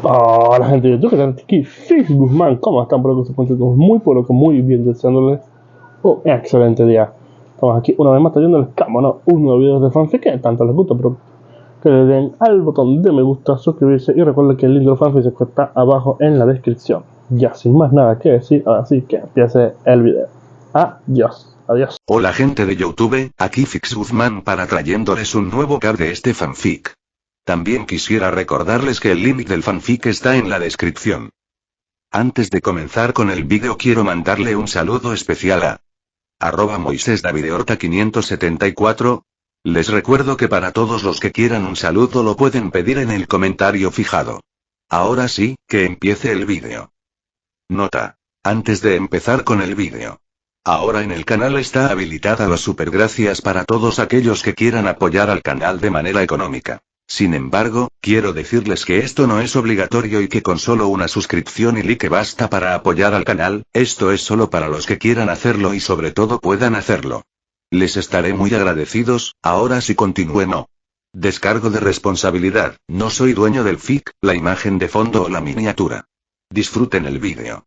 Hola gente de YouTube, ¿qué tal? Aquí Fix Guzmán, ¿cómo están? Por aquí contentos, muy pero que muy bien, deseándoles un excelente día. Estamos aquí una vez más trayéndoles, como no, un nuevo video de fanfic que tanto les gusta, pero que le den al botón de me gusta, suscribirse y recuerden que el link del fanfic se está abajo en la descripción. Ya sin más nada que decir, así que empiece el video. Adiós, adiós. Hola gente de YouTube, aquí Fix Guzmán para trayéndoles un nuevo cap de este fanfic. También quisiera recordarles que el link del fanfic está en la descripción. Antes de comenzar con el vídeo quiero mandarle un saludo especial a @moisesdavidehorta574. Les recuerdo que para todos los que quieran un saludo lo pueden pedir en el comentario fijado. Ahora sí, que empiece el vídeo. Nota. Antes de empezar con el vídeo. Ahora en el canal está habilitada la supergracias para todos aquellos que quieran apoyar al canal de manera económica. Sin embargo, quiero decirles que esto no es obligatorio y que con solo una suscripción y like basta para apoyar al canal, esto es solo para los que quieran hacerlo y sobre todo puedan hacerlo. Les estaré muy agradecidos. Ahora sí continúen. Descargo de responsabilidad, no soy dueño del fic, la imagen de fondo o la miniatura. Disfruten el vídeo.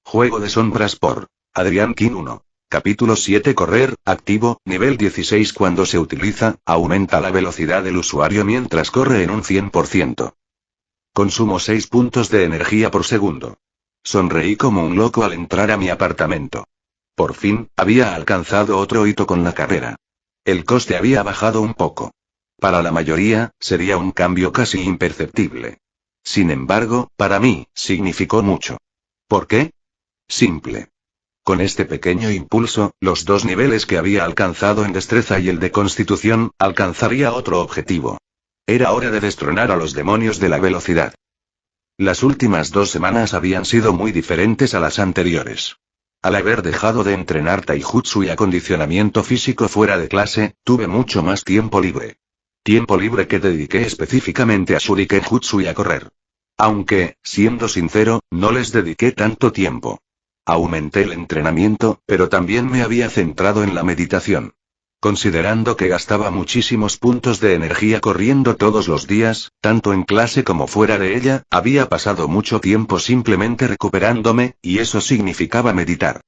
Juego de sombras por Adrián King 1. Capítulo 7. Correr, activo, nivel 16. Cuando se utiliza, aumenta la velocidad del usuario mientras corre en un 100%. Consumo 6 puntos de energía por segundo. Sonreí como un loco al entrar a mi apartamento. Por fin, había alcanzado otro hito con la carrera. El coste había bajado un poco. Para la mayoría, sería un cambio casi imperceptible. Sin embargo, para mí, significó mucho. ¿Por qué? Simple. Con este pequeño impulso, los dos niveles que había alcanzado en destreza y el de constitución, alcanzaría otro objetivo. Era hora de destronar a los demonios de la velocidad. Las últimas 2 semanas habían sido muy diferentes a las anteriores. Al haber dejado de entrenar taijutsu y acondicionamiento físico fuera de clase, tuve mucho más tiempo libre. Tiempo libre que dediqué específicamente a Shuriken Jutsu y a correr. Aunque, siendo sincero, no les dediqué tanto tiempo. Aumenté el entrenamiento, pero también me había centrado en la meditación. Considerando que gastaba muchísimos puntos de energía corriendo todos los días, tanto en clase como fuera de ella, había pasado mucho tiempo simplemente recuperándome, y eso significaba meditar.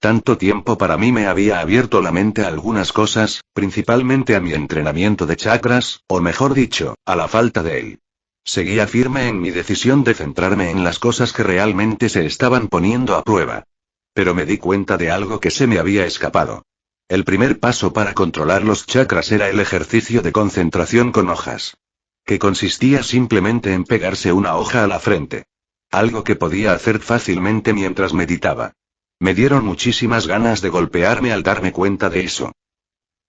Tanto tiempo para mí me había abierto la mente a algunas cosas, principalmente a mi entrenamiento de chakras, o mejor dicho, a la falta de él. Seguía firme en mi decisión de centrarme en las cosas que realmente se estaban poniendo a prueba. Pero me di cuenta de algo que se me había escapado. El primer paso para controlar los chakras era el ejercicio de concentración con hojas. Que consistía simplemente en pegarse una hoja a la frente. Algo que podía hacer fácilmente mientras meditaba. Me dieron muchísimas ganas de golpearme al darme cuenta de eso.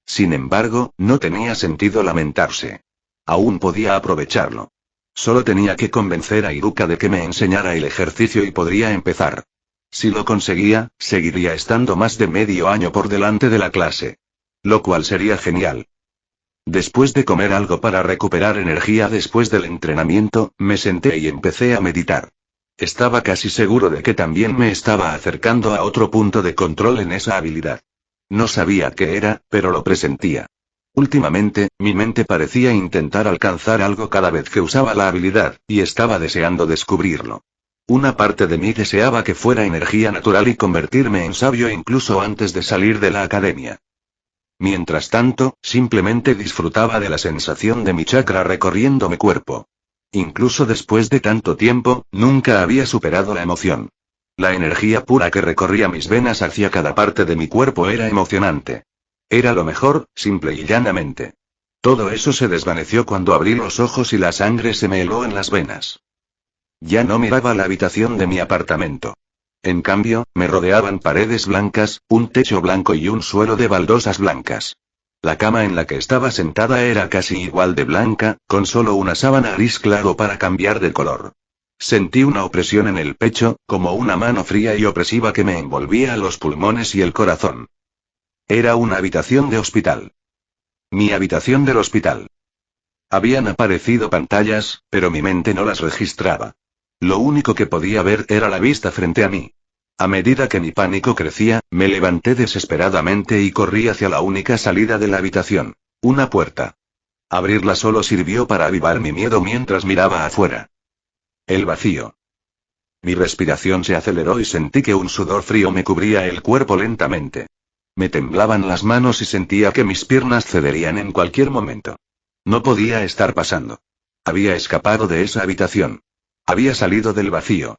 Sin embargo, no tenía sentido lamentarse. Aún podía aprovecharlo. Solo tenía que convencer a Iruka de que me enseñara el ejercicio y podría empezar. Si lo conseguía, seguiría estando más de medio año por delante de la clase. Lo cual sería genial. Después de comer algo para recuperar energía después del entrenamiento, me senté y empecé a meditar. Estaba casi seguro de que también me estaba acercando a otro punto de control en esa habilidad. No sabía qué era, pero lo presentía. Últimamente, mi mente parecía intentar alcanzar algo cada vez que usaba la habilidad, y estaba deseando descubrirlo. Una parte de mí deseaba que fuera energía natural y convertirme en sabio incluso antes de salir de la academia. Mientras tanto, simplemente disfrutaba de la sensación de mi chakra recorriendo mi cuerpo. Incluso después de tanto tiempo, nunca había superado la emoción. La energía pura que recorría mis venas hacia cada parte de mi cuerpo era emocionante. Era lo mejor, simple y llanamente. Todo eso se desvaneció cuando abrí los ojos y la sangre se me heló en las venas. Ya no miraba la habitación de mi apartamento. En cambio, me rodeaban paredes blancas, un techo blanco y un suelo de baldosas blancas. La cama en la que estaba sentada era casi igual de blanca, con solo una sábana gris claro para cambiar de color. Sentí una opresión en el pecho, como una mano fría y opresiva que me envolvía los pulmones y el corazón. Era una habitación de hospital. Mi habitación del hospital. Habían aparecido pantallas, pero mi mente no las registraba. Lo único que podía ver era la vista frente a mí. A medida que mi pánico crecía, me levanté desesperadamente y corrí hacia la única salida de la habitación. Una puerta. Abrirla solo sirvió para avivar mi miedo mientras miraba afuera. El vacío. Mi respiración se aceleró y sentí que un sudor frío me cubría el cuerpo lentamente. Me temblaban las manos y sentía que mis piernas cederían en cualquier momento. No podía estar pasando. Había escapado de esa habitación. Había salido del vacío.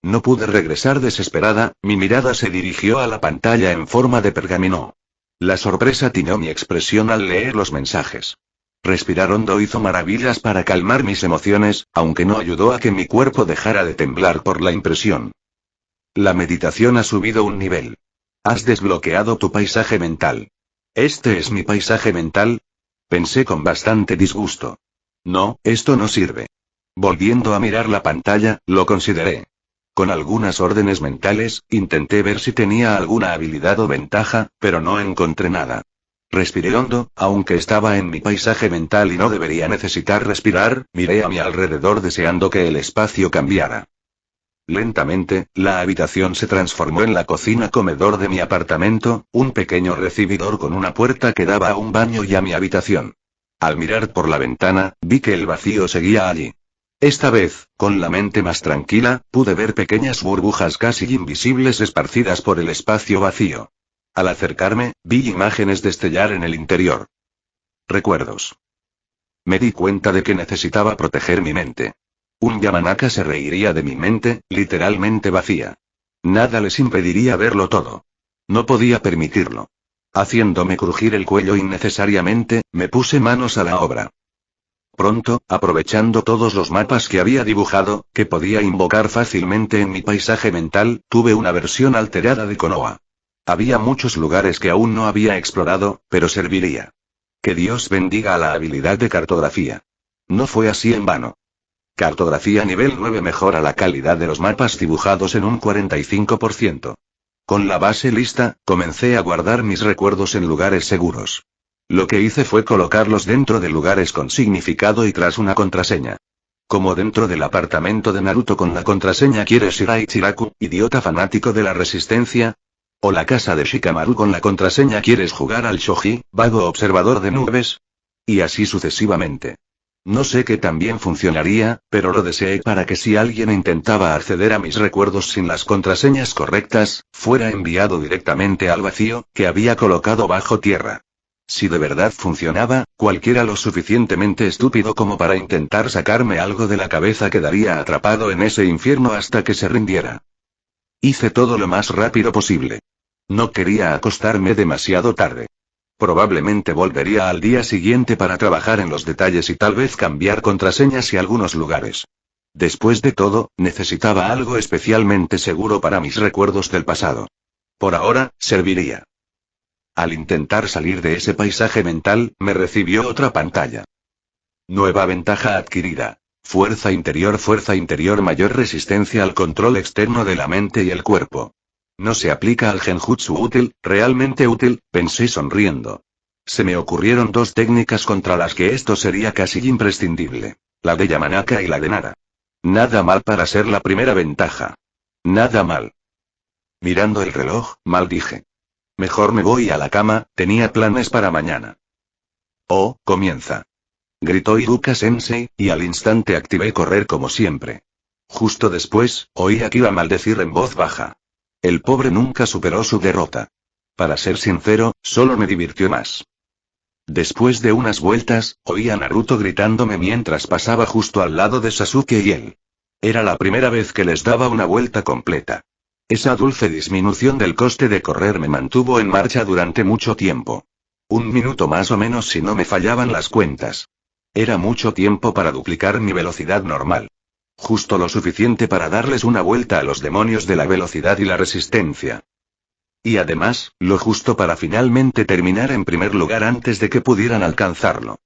No pude regresar desesperada, mi mirada se dirigió a la pantalla en forma de pergamino. La sorpresa tiñó mi expresión al leer los mensajes. Respirar hondo hizo maravillas para calmar mis emociones, aunque no ayudó a que mi cuerpo dejara de temblar por la impresión. La meditación ha subido un nivel. Has desbloqueado tu paisaje mental. ¿Este es mi paisaje mental? Pensé con bastante disgusto. No, esto no sirve. Volviendo a mirar la pantalla, lo consideré. Con algunas órdenes mentales, intenté ver si tenía alguna habilidad o ventaja, pero no encontré nada. Respiré hondo, aunque estaba en mi paisaje mental y no debería necesitar respirar, miré a mi alrededor deseando que el espacio cambiara. Lentamente, la habitación se transformó en la cocina-comedor de mi apartamento, un pequeño recibidor con una puerta que daba a un baño y a mi habitación. Al mirar por la ventana, vi que el vacío seguía allí. Esta vez, con la mente más tranquila, pude ver pequeñas burbujas casi invisibles esparcidas por el espacio vacío. Al acercarme, vi imágenes destellar en el interior. Recuerdos. Me di cuenta de que necesitaba proteger mi mente. Un Yamanaka se reiría de mi mente, literalmente vacía. Nada les impediría verlo todo. No podía permitirlo. Haciéndome crujir el cuello innecesariamente, me puse manos a la obra. Pronto, aprovechando todos los mapas que había dibujado, que podía invocar fácilmente en mi paisaje mental, tuve una versión alterada de Konoha. Había muchos lugares que aún no había explorado, pero serviría. Que Dios bendiga a la habilidad de cartografía. No fue así en vano. Cartografía nivel 9 mejora la calidad de los mapas dibujados en un 45%. Con la base lista, comencé a guardar mis recuerdos en lugares seguros. Lo que hice fue colocarlos dentro de lugares con significado y tras una contraseña. Como dentro del apartamento de Naruto con la contraseña ¿Quieres Shirai Chiraku, idiota fanático de la resistencia? O la casa de Shikamaru con la contraseña ¿Quieres jugar al shogi, vago observador de nubes? Y así sucesivamente. No sé qué también funcionaría, pero lo deseé para que si alguien intentaba acceder a mis recuerdos sin las contraseñas correctas, fuera enviado directamente al vacío, que había colocado bajo tierra. Si de verdad funcionaba, cualquiera lo suficientemente estúpido como para intentar sacarme algo de la cabeza quedaría atrapado en ese infierno hasta que se rindiera. Hice todo lo más rápido posible. No quería acostarme demasiado tarde. Probablemente volvería al día siguiente para trabajar en los detalles y tal vez cambiar contraseñas y algunos lugares. Después de todo, necesitaba algo especialmente seguro para mis recuerdos del pasado. Por ahora, serviría. Al intentar salir de ese paisaje mental, me recibió otra pantalla. Nueva ventaja adquirida. Fuerza interior mayor resistencia al control externo de la mente y el cuerpo. No se aplica al genjutsu útil, realmente útil, pensé sonriendo. Se me ocurrieron dos técnicas contra las que esto sería casi imprescindible. La de Yamanaka y la de Nara. Nada mal para ser la primera ventaja. Nada mal. Mirando el reloj, maldije. Mejor me voy a la cama, tenía planes para mañana. Oh, comienza. Gritó Iruka-sensei, y al instante activé correr como siempre. Justo después, oí a Kira maldecir en voz baja. El pobre nunca superó su derrota. Para ser sincero, solo me divirtió más. Después de unas vueltas, oí a Naruto gritándome mientras pasaba justo al lado de Sasuke y él. Era la primera vez que les daba una vuelta completa. Esa dulce disminución del coste de correr me mantuvo en marcha durante mucho tiempo. 1 minuto más o menos si no me fallaban las cuentas. Era mucho tiempo para duplicar mi velocidad normal. Justo lo suficiente para darles una vuelta a los demonios de la velocidad y la resistencia. Y además, lo justo para finalmente terminar en primer lugar antes de que pudieran alcanzarlo.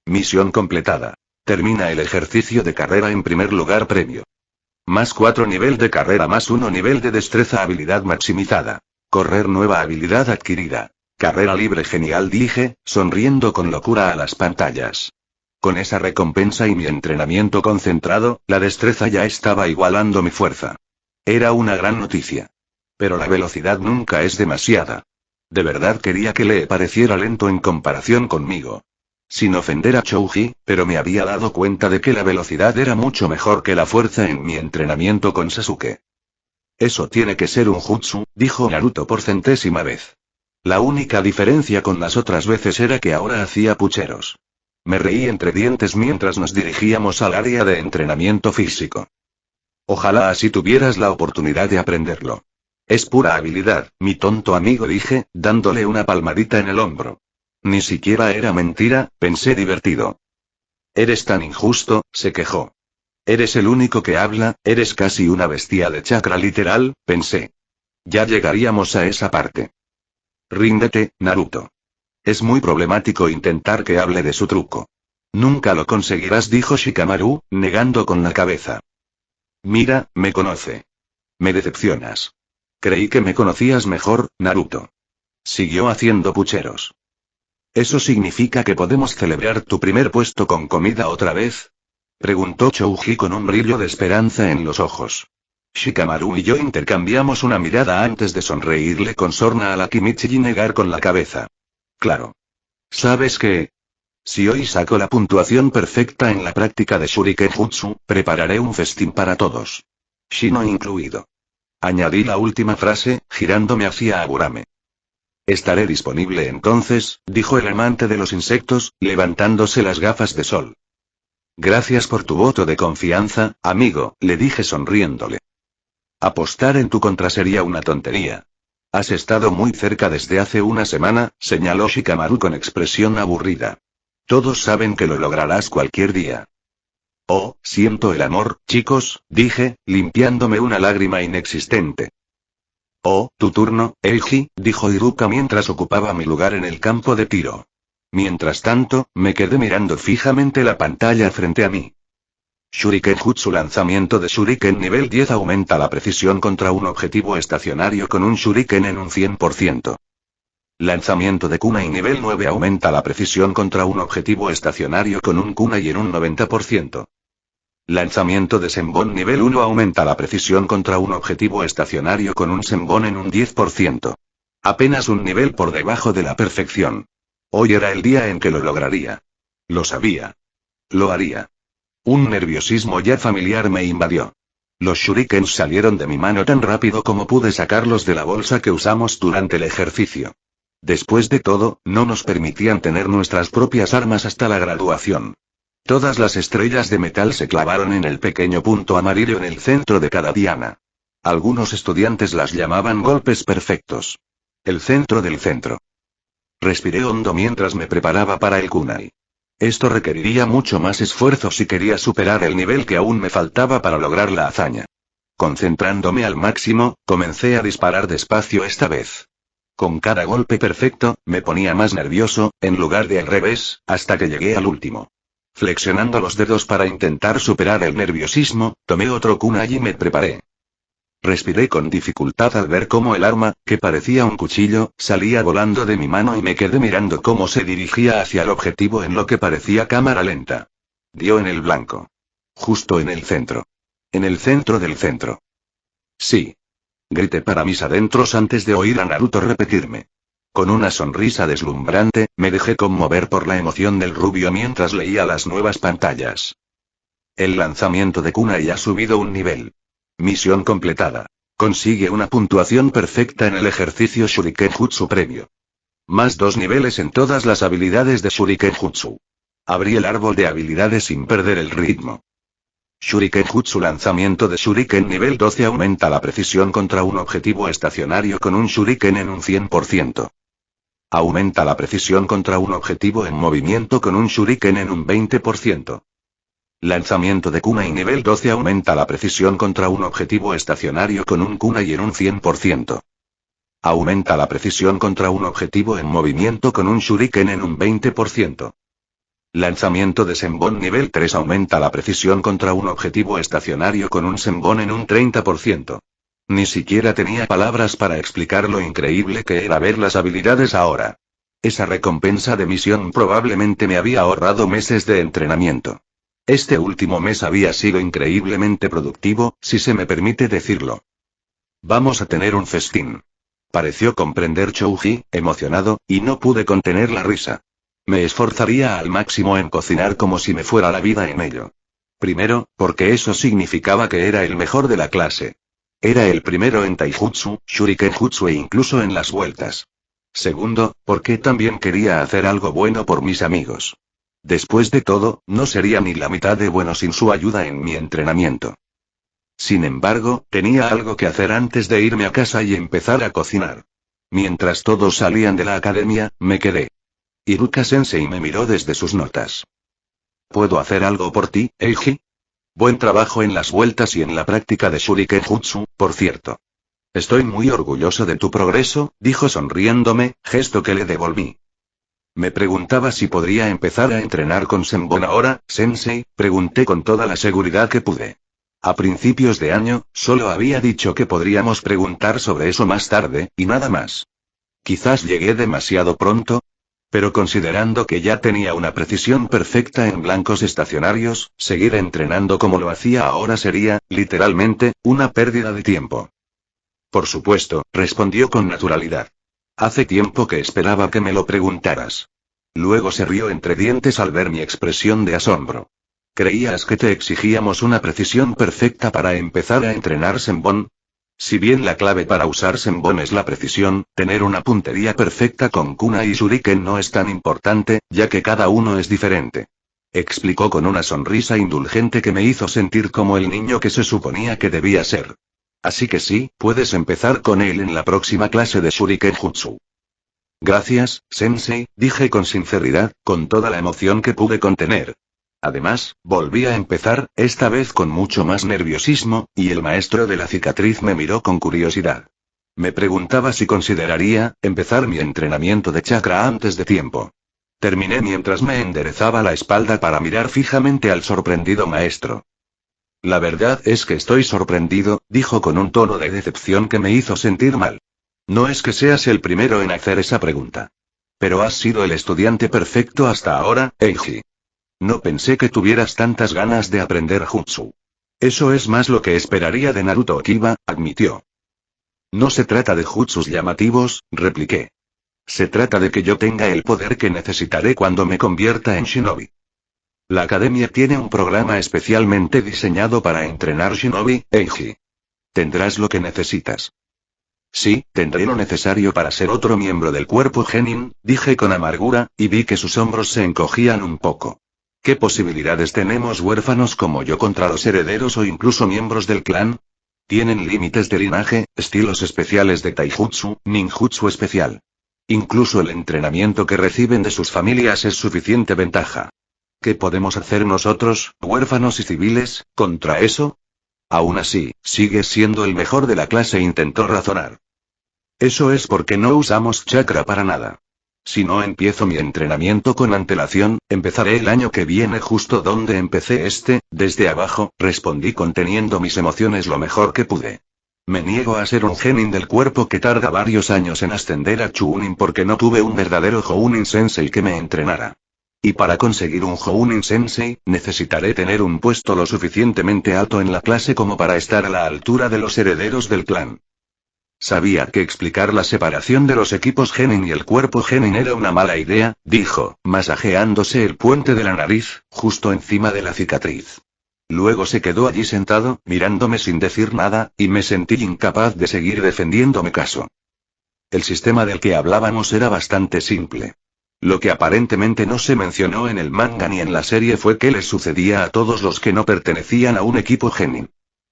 Misión completada. Termina el ejercicio de carrera en primer lugar premio. Más 4 nivel de carrera más 1 nivel de destreza habilidad maximizada. Correr nueva habilidad adquirida. Carrera libre genial dije, sonriendo con locura a las pantallas. Con esa recompensa y mi entrenamiento concentrado, la destreza ya estaba igualando mi fuerza. Era una gran noticia. Pero la velocidad nunca es demasiada. De verdad quería que le pareciera lento en comparación conmigo. Sin ofender a Chouji, pero me había dado cuenta de que la velocidad era mucho mejor que la fuerza en mi entrenamiento con Sasuke. Eso tiene que ser un jutsu, dijo Naruto por centésima vez. La única diferencia con las otras veces era que ahora hacía pucheros. Me reí entre dientes mientras nos dirigíamos al área de entrenamiento físico. Ojalá así tuvieras la oportunidad de aprenderlo. Es pura habilidad, mi tonto amigo, dije, dándole una palmadita en el hombro. Ni siquiera era mentira, pensé divertido. Eres tan injusto, se quejó. Eres el único que habla, eres casi una bestia de chakra literal, pensé. Ya llegaríamos a esa parte. Ríndete, Naruto. Es muy problemático intentar que hable de su truco. Nunca lo conseguirás, dijo Shikamaru, negando con la cabeza. Mira, me conoce. Me decepcionas. Creí que me conocías mejor, Naruto. Siguió haciendo pucheros. ¿Eso significa que podemos celebrar tu primer puesto con comida otra vez? Preguntó Chouji con un brillo de esperanza en los ojos. Shikamaru y yo intercambiamos una mirada antes de sonreírle con sorna a la Kimichi y negar con la cabeza. Claro. ¿Sabes qué? Si hoy saco la puntuación perfecta en la práctica de Shuriken Jutsu, prepararé un festín para todos. Shino incluido. Añadí la última frase, girándome hacia Agurame. Estaré disponible entonces, dijo el amante de los insectos, levantándose las gafas de sol. Gracias por tu voto de confianza, amigo, le dije sonriéndole. Apostar en tu contra sería una tontería. Has estado muy cerca desde hace una semana, señaló Shikamaru con expresión aburrida. Todos saben que lo lograrás cualquier día. Oh, siento el amor, chicos, dije, limpiándome una lágrima inexistente. Oh, tu turno, Eiji, dijo Iruka mientras ocupaba mi lugar en el campo de tiro. Mientras tanto, me quedé mirando fijamente la pantalla frente a mí. Shuriken Jutsu, lanzamiento de Shuriken nivel 10, aumenta la precisión contra un objetivo estacionario con un Shuriken en un 100%. Lanzamiento de Kunai nivel 9, aumenta la precisión contra un objetivo estacionario con un Kunai en un 90%. Lanzamiento de Senbon nivel 1, aumenta la precisión contra un objetivo estacionario con un Senbon en un 10%. Apenas un nivel por debajo de la perfección. Hoy era el día en que lo lograría. Lo sabía. Lo haría. Un nerviosismo ya familiar me invadió. Los shurikens salieron de mi mano tan rápido como pude sacarlos de la bolsa que usamos durante el ejercicio. Después de todo, no nos permitían tener nuestras propias armas hasta la graduación. Todas las estrellas de metal se clavaron en el pequeño punto amarillo en el centro de cada diana. Algunos estudiantes las llamaban golpes perfectos. El centro del centro. Respiré hondo mientras me preparaba para el kunai. Esto requeriría mucho más esfuerzo si quería superar el nivel que aún me faltaba para lograr la hazaña. Concentrándome al máximo, comencé a disparar despacio esta vez. Con cada golpe perfecto, me ponía más nervioso, en lugar de al revés, hasta que llegué al último. Flexionando los dedos para intentar superar el nerviosismo, tomé otro kunai y me preparé. Respiré con dificultad al ver cómo el arma, que parecía un cuchillo, salía volando de mi mano y me quedé mirando cómo se dirigía hacia el objetivo en lo que parecía cámara lenta. Dio en el blanco. Justo en el centro. En el centro del centro. Sí. Grité para mis adentros antes de oír a Naruto repetirme. Con una sonrisa deslumbrante, me dejé conmover por la emoción del rubio mientras leía las nuevas pantallas. El lanzamiento de kunai ha subido un nivel. Misión completada. Consigue una puntuación perfecta en el ejercicio Shuriken Jutsu previo. Más 2 niveles en todas las habilidades de Shuriken Jutsu. Abrí el árbol de habilidades sin perder el ritmo. Shuriken Jutsu, lanzamiento de Shuriken nivel 12, aumenta la precisión contra un objetivo estacionario con un Shuriken en un 100%. Aumenta la precisión contra un objetivo en movimiento con un Shuriken en un 20%. Lanzamiento de kunai nivel 12, aumenta la precisión contra un objetivo estacionario con un kunai en un 100%. Aumenta la precisión contra un objetivo en movimiento con un shuriken en un 20%. Lanzamiento de Senbon nivel 3, aumenta la precisión contra un objetivo estacionario con un Senbon en un 30%. Ni siquiera tenía palabras para explicar lo increíble que era ver las habilidades ahora. Esa recompensa de misión probablemente me había ahorrado meses de entrenamiento. Este último mes había sido increíblemente productivo, si se me permite decirlo. Vamos a tener un festín. Pareció comprender Chouji, emocionado, y no pude contener la risa. Me esforzaría al máximo en cocinar como si me fuera la vida en ello. Primero, porque eso significaba que era el mejor de la clase. Era el primero en Taijutsu, Shurikenjutsu e incluso en las vueltas. Segundo, porque también quería hacer algo bueno por mis amigos. Después de todo, no sería ni la mitad de bueno sin su ayuda en mi entrenamiento. Sin embargo, tenía algo que hacer antes de irme a casa y empezar a cocinar. Mientras todos salían de la academia, me quedé. Iruka-sensei me miró desde sus notas. ¿Puedo hacer algo por ti, Eiji? Buen trabajo en las vueltas y en la práctica de Shurikenjutsu, por cierto. Estoy muy orgulloso de tu progreso, dijo sonriéndome, gesto que le devolví. Me preguntaba si podría empezar a entrenar con Senbon ahora, sensei, pregunté con toda la seguridad que pude. A principios de año, solo había dicho que podríamos preguntar sobre eso más tarde, y nada más. Quizás llegué demasiado pronto. Pero considerando que ya tenía una precisión perfecta en blancos estacionarios, seguir entrenando como lo hacía ahora sería, literalmente, una pérdida de tiempo. Por supuesto, respondió con naturalidad. Hace tiempo que esperaba que me lo preguntaras. Luego se rió entre dientes al ver mi expresión de asombro. ¿Creías que te exigíamos una precisión perfecta para empezar a entrenar Senbon? Si bien la clave para usar Senbon es la precisión, tener una puntería perfecta con kunai y shuriken no es tan importante, ya que cada uno es diferente. Explicó con una sonrisa indulgente que me hizo sentir como el niño que se suponía que debía ser. Así que sí, puedes empezar con él en la próxima clase de Shurikenjutsu. Gracias, sensei, dije con sinceridad, con toda la emoción que pude contener. Además, volví a empezar, esta vez con mucho más nerviosismo, y el maestro de la cicatriz me miró con curiosidad. Me preguntaba si consideraría empezar mi entrenamiento de chakra antes de tiempo. Terminé mientras me enderezaba la espalda para mirar fijamente al sorprendido maestro. La verdad es que estoy sorprendido, dijo con un tono de decepción que me hizo sentir mal. No es que seas el primero en hacer esa pregunta. Pero has sido el estudiante perfecto hasta ahora, Eiji. No pensé que tuvieras tantas ganas de aprender jutsu. Eso es más lo que esperaría de Naruto Kiba, admitió. No se trata de jutsus llamativos, repliqué. Se trata de que yo tenga el poder que necesitaré cuando me convierta en shinobi. La academia tiene un programa especialmente diseñado para entrenar shinobi, Eiji. Tendrás lo que necesitas. Sí, tendré lo necesario para ser otro miembro del cuerpo genin, dije con amargura, y vi que sus hombros se encogían un poco. ¿Qué posibilidades tenemos huérfanos como yo contra los herederos o incluso miembros del clan? Tienen límites de linaje, estilos especiales de taijutsu, ninjutsu especial. Incluso el entrenamiento que reciben de sus familias es suficiente ventaja. ¿Qué podemos hacer nosotros, huérfanos y civiles, contra eso? Aún así, sigues siendo el mejor de la clase, intentó razonar. Eso es porque no usamos chakra para nada. Si no empiezo mi entrenamiento con antelación, empezaré el año que viene justo donde empecé desde abajo, respondí conteniendo mis emociones lo mejor que pude. Me niego a ser un genin del cuerpo que tarda varios años en ascender a Chunin porque no tuve un verdadero Jounin Sensei que me entrenara. Y para conseguir un Jounin Sensei, necesitaré tener un puesto lo suficientemente alto en la clase como para estar a la altura de los herederos del clan. Sabía que explicar la separación de los equipos genin y el cuerpo genin era una mala idea, dijo, masajeándose el puente de la nariz, justo encima de la cicatriz. Luego se quedó allí sentado, mirándome sin decir nada, y me sentí incapaz de seguir defendiendo mi caso. El sistema del que hablábamos era bastante simple. Lo que aparentemente no se mencionó en el manga ni en la serie fue qué les sucedía a todos los que no pertenecían a un equipo genin.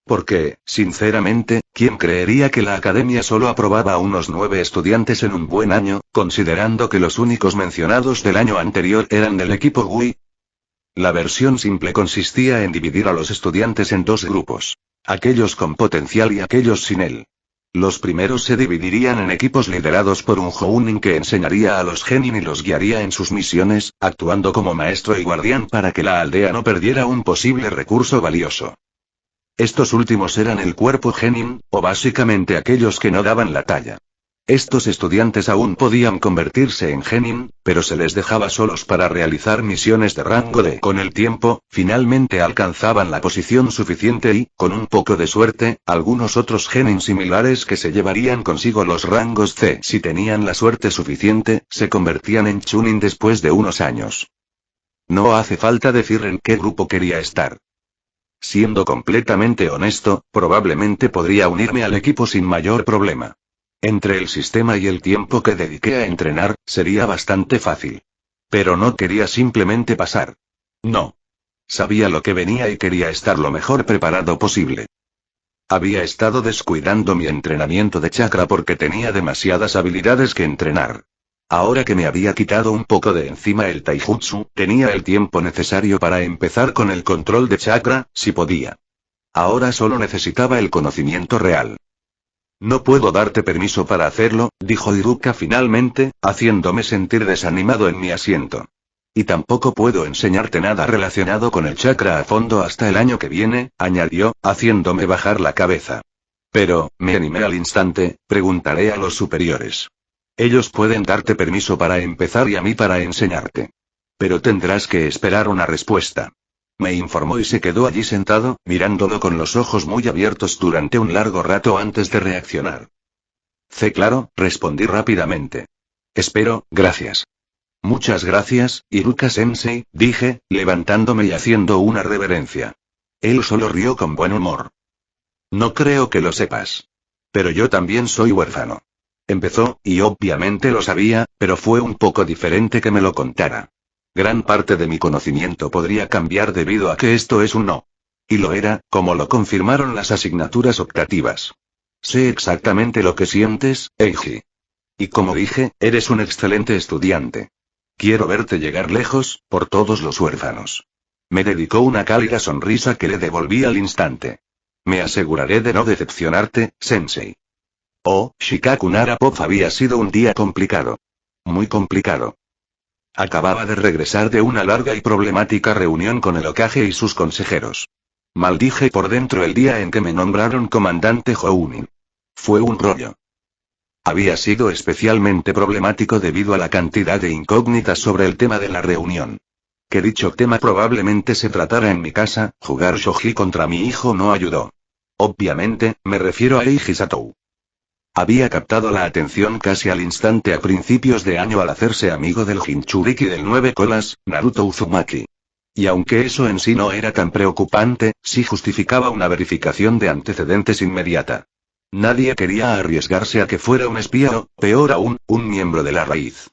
Porque, sinceramente, ¿quién creería que la academia solo aprobaba a unos 9 estudiantes en un buen año, considerando que los únicos mencionados del año anterior eran del equipo Gui? La versión simple consistía en dividir a los estudiantes en 2 grupos. Aquellos con potencial y aquellos sin él. Los primeros se dividirían en equipos liderados por un Jounin que enseñaría a los genin y los guiaría en sus misiones, actuando como maestro y guardián para que la aldea no perdiera un posible recurso valioso. Estos últimos eran el cuerpo genin, o básicamente aquellos que no daban la talla. Estos estudiantes aún podían convertirse en genin, pero se les dejaba solos para realizar misiones de rango D. Con el tiempo, finalmente alcanzaban la posición suficiente y, con un poco de suerte, algunos otros genin similares que se llevarían consigo los rangos C. Si tenían la suerte suficiente, se convertían en chunin después de unos años. No hace falta decir en qué grupo quería estar. Siendo completamente honesto, probablemente podría unirme al equipo sin mayor problema. Entre el sistema y el tiempo que dediqué a entrenar, sería bastante fácil. Pero no quería simplemente pasar. No. Sabía lo que venía y quería estar lo mejor preparado posible. Había estado descuidando mi entrenamiento de chakra porque tenía demasiadas habilidades que entrenar. Ahora que me había quitado un poco de encima el taijutsu, tenía el tiempo necesario para empezar con el control de chakra, si podía. Ahora solo necesitaba el conocimiento real. No puedo darte permiso para hacerlo, dijo Iruka finalmente, haciéndome sentir desanimado en mi asiento. Y tampoco puedo enseñarte nada relacionado con el chakra a fondo hasta el año que viene, añadió, haciéndome bajar la cabeza. Pero, me animé al instante, preguntaré a los superiores. Ellos pueden darte permiso para empezar y a mí para enseñarte. Pero tendrás que esperar una respuesta. Me informó y se quedó allí sentado, mirándolo con los ojos muy abiertos durante un largo rato antes de reaccionar. Claro, respondí rápidamente. Espero, gracias. Muchas gracias, Iruka-sensei, dije, levantándome y haciendo una reverencia. Él solo rió con buen humor. No creo que lo sepas. Pero yo también soy huérfano. Empezó, y obviamente lo sabía, pero fue un poco diferente que me lo contara. Gran parte de mi conocimiento podría cambiar debido a que esto es un no. Y lo era, como lo confirmaron las asignaturas optativas. Sé exactamente lo que sientes, Eiji. Y como dije, eres un excelente estudiante. Quiero verte llegar lejos, por todos los huérfanos. Me dedicó una cálida sonrisa que le devolví al instante. Me aseguraré de no decepcionarte, sensei. Oh, Shikaku Nara Pop había sido un día complicado. Muy complicado. Acababa de regresar de una larga y problemática reunión con el Hokage y sus consejeros. Maldije por dentro el día en que me nombraron comandante Jounin. Fue un rollo. Había sido especialmente problemático debido a la cantidad de incógnitas sobre el tema de la reunión. Que dicho tema probablemente se tratara en mi casa, jugar shogi contra mi hijo no ayudó. Obviamente, me refiero a Eiji Satou. Había captado la atención casi al instante a principios de año al hacerse amigo del Jinchuriki del 9 colas, Naruto Uzumaki. Y aunque eso en sí no era tan preocupante, sí justificaba una verificación de antecedentes inmediata. Nadie quería arriesgarse a que fuera un espía o, peor aún, un miembro de la raíz.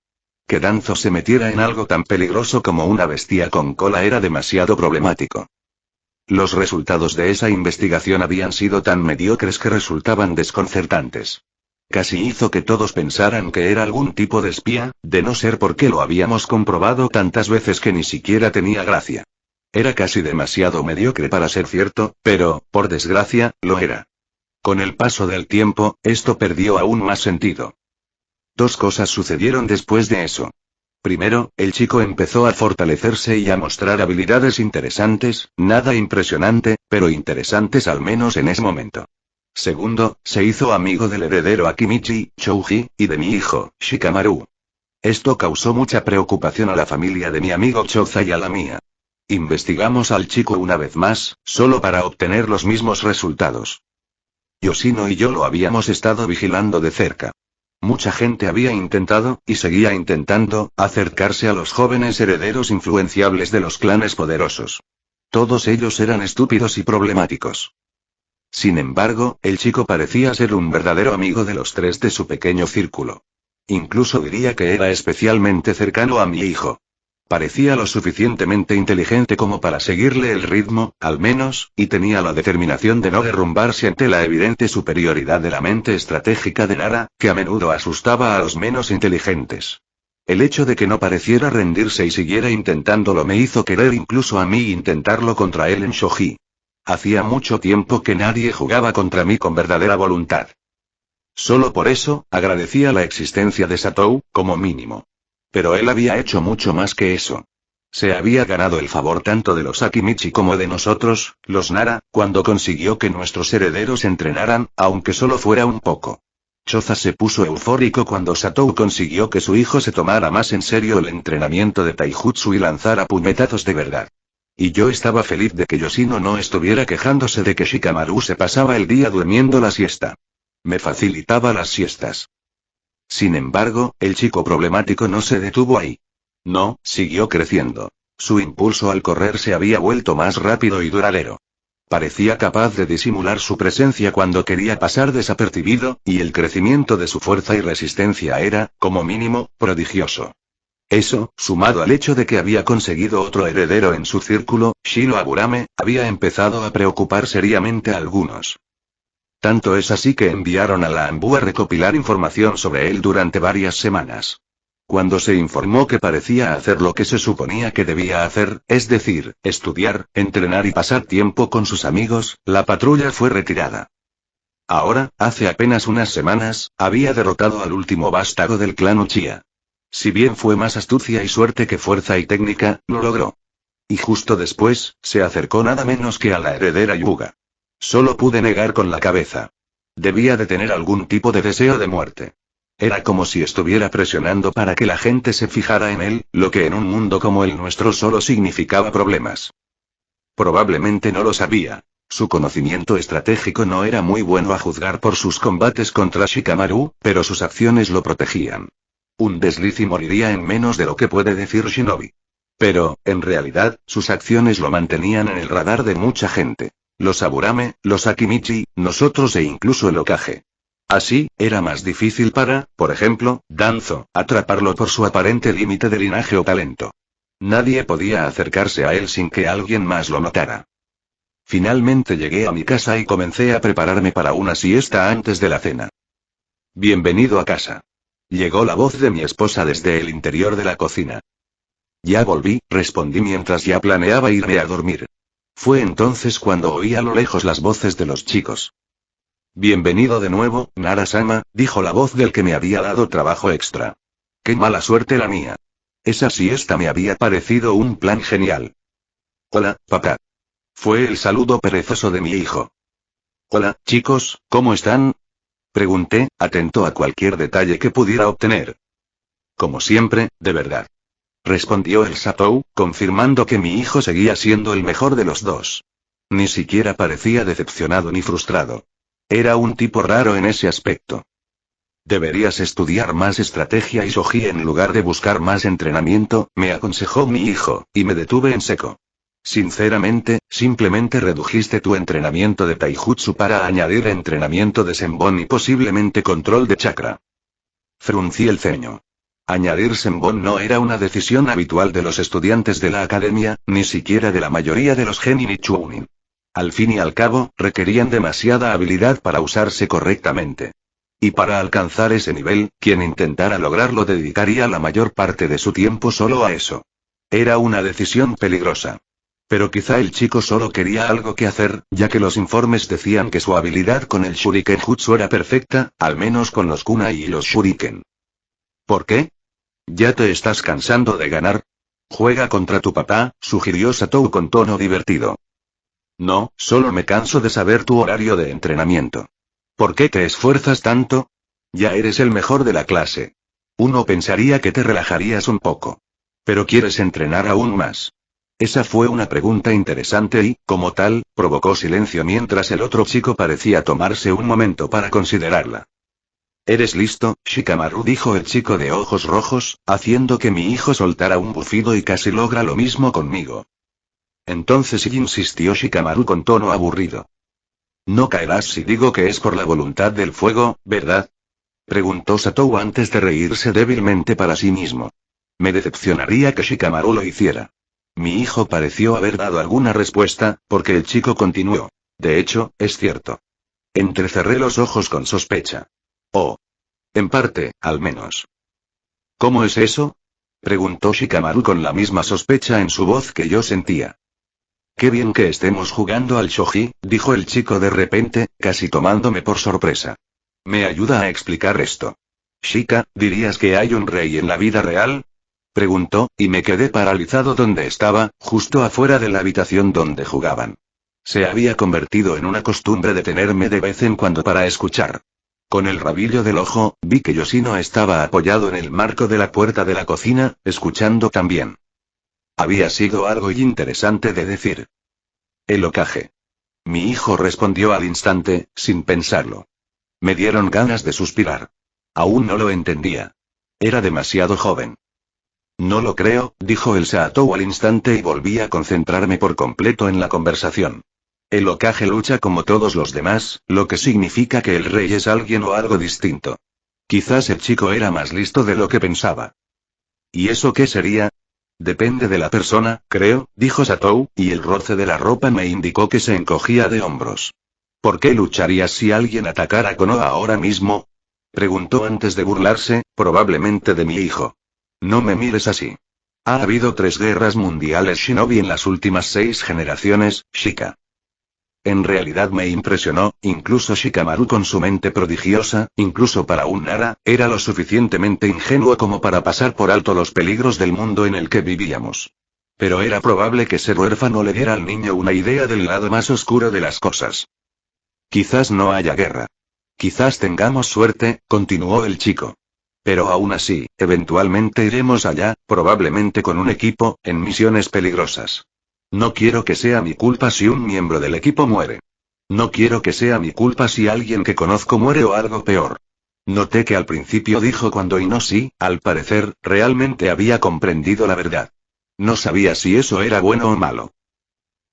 Que Danzo se metiera en algo tan peligroso como una bestia con cola era demasiado problemático. Los resultados de esa investigación habían sido tan mediocres que resultaban desconcertantes. Casi hizo que todos pensaran que era algún tipo de espía, de no ser porque lo habíamos comprobado tantas veces que ni siquiera tenía gracia. Era casi demasiado mediocre para ser cierto, pero, por desgracia, lo era. Con el paso del tiempo, esto perdió aún más sentido. Dos cosas sucedieron después de eso. Primero, el chico empezó a fortalecerse y a mostrar habilidades interesantes, nada impresionante, pero interesantes al menos en ese momento. Segundo, se hizo amigo del heredero Akimichi, Chouji, y de mi hijo, Shikamaru. Esto causó mucha preocupación a la familia de mi amigo Choza y a la mía. Investigamos al chico una vez más, solo para obtener los mismos resultados. Yoshino y yo lo habíamos estado vigilando de cerca. Mucha gente había intentado, y seguía intentando, acercarse a los jóvenes herederos influenciables de los clanes poderosos. Todos ellos eran estúpidos y problemáticos. Sin embargo, el chico parecía ser un verdadero amigo de los tres de su pequeño círculo. Incluso diría que era especialmente cercano a mi hijo. Parecía lo suficientemente inteligente como para seguirle el ritmo, al menos, y tenía la determinación de no derrumbarse ante la evidente superioridad de la mente estratégica de Nara, que a menudo asustaba a los menos inteligentes. El hecho de que no pareciera rendirse y siguiera intentándolo me hizo querer incluso a mí intentarlo contra él en shogi. Hacía mucho tiempo que nadie jugaba contra mí con verdadera voluntad. Solo por eso, agradecía la existencia de Satou, como mínimo. Pero él había hecho mucho más que eso. Se había ganado el favor tanto de los Akimichi como de nosotros, los Nara, cuando consiguió que nuestros herederos entrenaran, aunque solo fuera un poco. Choza se puso eufórico cuando Satou consiguió que su hijo se tomara más en serio el entrenamiento de taijutsu y lanzara puñetazos de verdad. Y yo estaba feliz de que Yoshino no estuviera quejándose de que Shikamaru se pasaba el día durmiendo la siesta. Me facilitaba las siestas. Sin embargo, el chico problemático no se detuvo ahí. No, siguió creciendo. Su impulso al correr se había vuelto más rápido y duradero. Parecía capaz de disimular su presencia cuando quería pasar desapercibido, y el crecimiento de su fuerza y resistencia era, como mínimo, prodigioso. Eso, sumado al hecho de que había conseguido otro heredero en su círculo, Shiro Aburame, había empezado a preocupar seriamente a algunos. Tanto es así que enviaron a la Anbu a recopilar información sobre él durante varias semanas. Cuando se informó que parecía hacer lo que se suponía que debía hacer, es decir, estudiar, entrenar y pasar tiempo con sus amigos, la patrulla fue retirada. Ahora, hace apenas unas semanas, había derrotado al último vástago del clan Uchiha. Si bien fue más astucia y suerte que fuerza y técnica, lo logró. Y justo después, se acercó nada menos que a la heredera Yuga. Solo pude negar con la cabeza. Debía de tener algún tipo de deseo de muerte. Era como si estuviera presionando para que la gente se fijara en él, lo que en un mundo como el nuestro solo significaba problemas. Probablemente no lo sabía. Su conocimiento estratégico no era muy bueno a juzgar por sus combates contra Shikamaru, pero sus acciones lo protegían. Un desliz y moriría en menos de lo que puede decir Shinobi. Pero, en realidad, sus acciones lo mantenían en el radar de mucha gente. Los Aburame, los Akimichi, nosotros e incluso el Hokage. Así, era más difícil para, por ejemplo, Danzo, atraparlo por su aparente límite de linaje o talento. Nadie podía acercarse a él sin que alguien más lo notara. Finalmente llegué a mi casa y comencé a prepararme para una siesta antes de la cena. Bienvenido a casa. Llegó la voz de mi esposa desde el interior de la cocina. Ya volví, respondí mientras ya planeaba irme a dormir. Fue entonces cuando oí a lo lejos las voces de los chicos. Bienvenido de nuevo, Nara-sama, dijo la voz del que me había dado trabajo extra. Qué mala suerte la mía. Esa siesta me había parecido un plan genial. Hola, papá. Fue el saludo perezoso de mi hijo. Hola, chicos, ¿cómo están? Pregunté, atento a cualquier detalle que pudiera obtener. Como siempre, de verdad. Respondió el Satou, confirmando que mi hijo seguía siendo el mejor de los dos. Ni siquiera parecía decepcionado ni frustrado. Era un tipo raro en ese aspecto. Deberías estudiar más estrategia y shogi en lugar de buscar más entrenamiento, me aconsejó mi hijo, y me detuve en seco. Sinceramente, simplemente redujiste tu entrenamiento de taijutsu para añadir entrenamiento de senbon y posiblemente control de chakra. Fruncí el ceño. Añadir senbon no era una decisión habitual de los estudiantes de la academia, ni siquiera de la mayoría de los genin y chunin. Al fin y al cabo, requerían demasiada habilidad para usarse correctamente. Y para alcanzar ese nivel, quien intentara lograrlo dedicaría la mayor parte de su tiempo solo a eso. Era una decisión peligrosa. Pero quizá el chico solo quería algo que hacer, ya que los informes decían que su habilidad con el Shuriken Jutsu era perfecta, al menos con los kunai y los shuriken. ¿Por qué? ¿Ya te estás cansando de ganar? Juega contra tu papá, sugirió Satou con tono divertido. No, solo me canso de saber tu horario de entrenamiento. ¿Por qué te esfuerzas tanto? Ya eres el mejor de la clase. Uno pensaría que te relajarías un poco. Pero quieres entrenar aún más. Esa fue una pregunta interesante y, como tal, provocó silencio mientras el otro chico parecía tomarse un momento para considerarla. ¿Eres listo, Shikamaru?, dijo el chico de ojos rojos, haciendo que mi hijo soltara un bufido y casi logra lo mismo conmigo. Entonces insistió Shikamaru con tono aburrido. No caerás si digo que es por la voluntad del fuego, ¿verdad? Preguntó Satou antes de reírse débilmente para sí mismo. Me decepcionaría que Shikamaru lo hiciera. Mi hijo pareció haber dado alguna respuesta, porque el chico continuó. De hecho, es cierto. Entrecerré los ojos con sospecha. Oh. En parte, al menos. ¿Cómo es eso? Preguntó Shikamaru con la misma sospecha en su voz que yo sentía. Qué bien que estemos jugando al shogi, dijo el chico de repente, casi tomándome por sorpresa. ¿Me ayuda a explicar esto? Shika, ¿dirías que hay un rey en la vida real? Preguntó, y me quedé paralizado donde estaba, justo afuera de la habitación donde jugaban. Se había convertido en una costumbre detenerme de vez en cuando para escuchar. Con el rabillo del ojo, vi que Yoshino estaba apoyado en el marco de la puerta de la cocina, escuchando también. Había sido algo interesante de decir. El ocaje. Mi hijo respondió al instante, sin pensarlo. Me dieron ganas de suspirar. Aún no lo entendía. Era demasiado joven. No lo creo, dijo el Satou al instante y volví a concentrarme por completo en la conversación. El Hokage lucha como todos los demás, lo que significa que el rey es alguien o algo distinto. Quizás el chico era más listo de lo que pensaba. ¿Y eso qué sería? Depende de la persona, creo, dijo Satou, y el roce de la ropa me indicó que se encogía de hombros. ¿Por qué lucharías si alguien atacara a Konoha ahora mismo? Preguntó antes de burlarse, probablemente de mi hijo. No me mires así. Ha habido 3 guerras mundiales shinobi en las últimas 6 generaciones, Shika. En realidad me impresionó, incluso Shikamaru con su mente prodigiosa, incluso para un Nara, era lo suficientemente ingenuo como para pasar por alto los peligros del mundo en el que vivíamos. Pero era probable que ser huérfano le diera al niño una idea del lado más oscuro de las cosas. Quizás no haya guerra. Quizás tengamos suerte, continuó el chico. Pero aún así, eventualmente iremos allá, probablemente con un equipo, en misiones peligrosas. No quiero que sea mi culpa si un miembro del equipo muere. No quiero que sea mi culpa si alguien que conozco muere o algo peor. Noté que al principio dijo cuando y no sí, al parecer, realmente había comprendido la verdad. No sabía si eso era bueno o malo.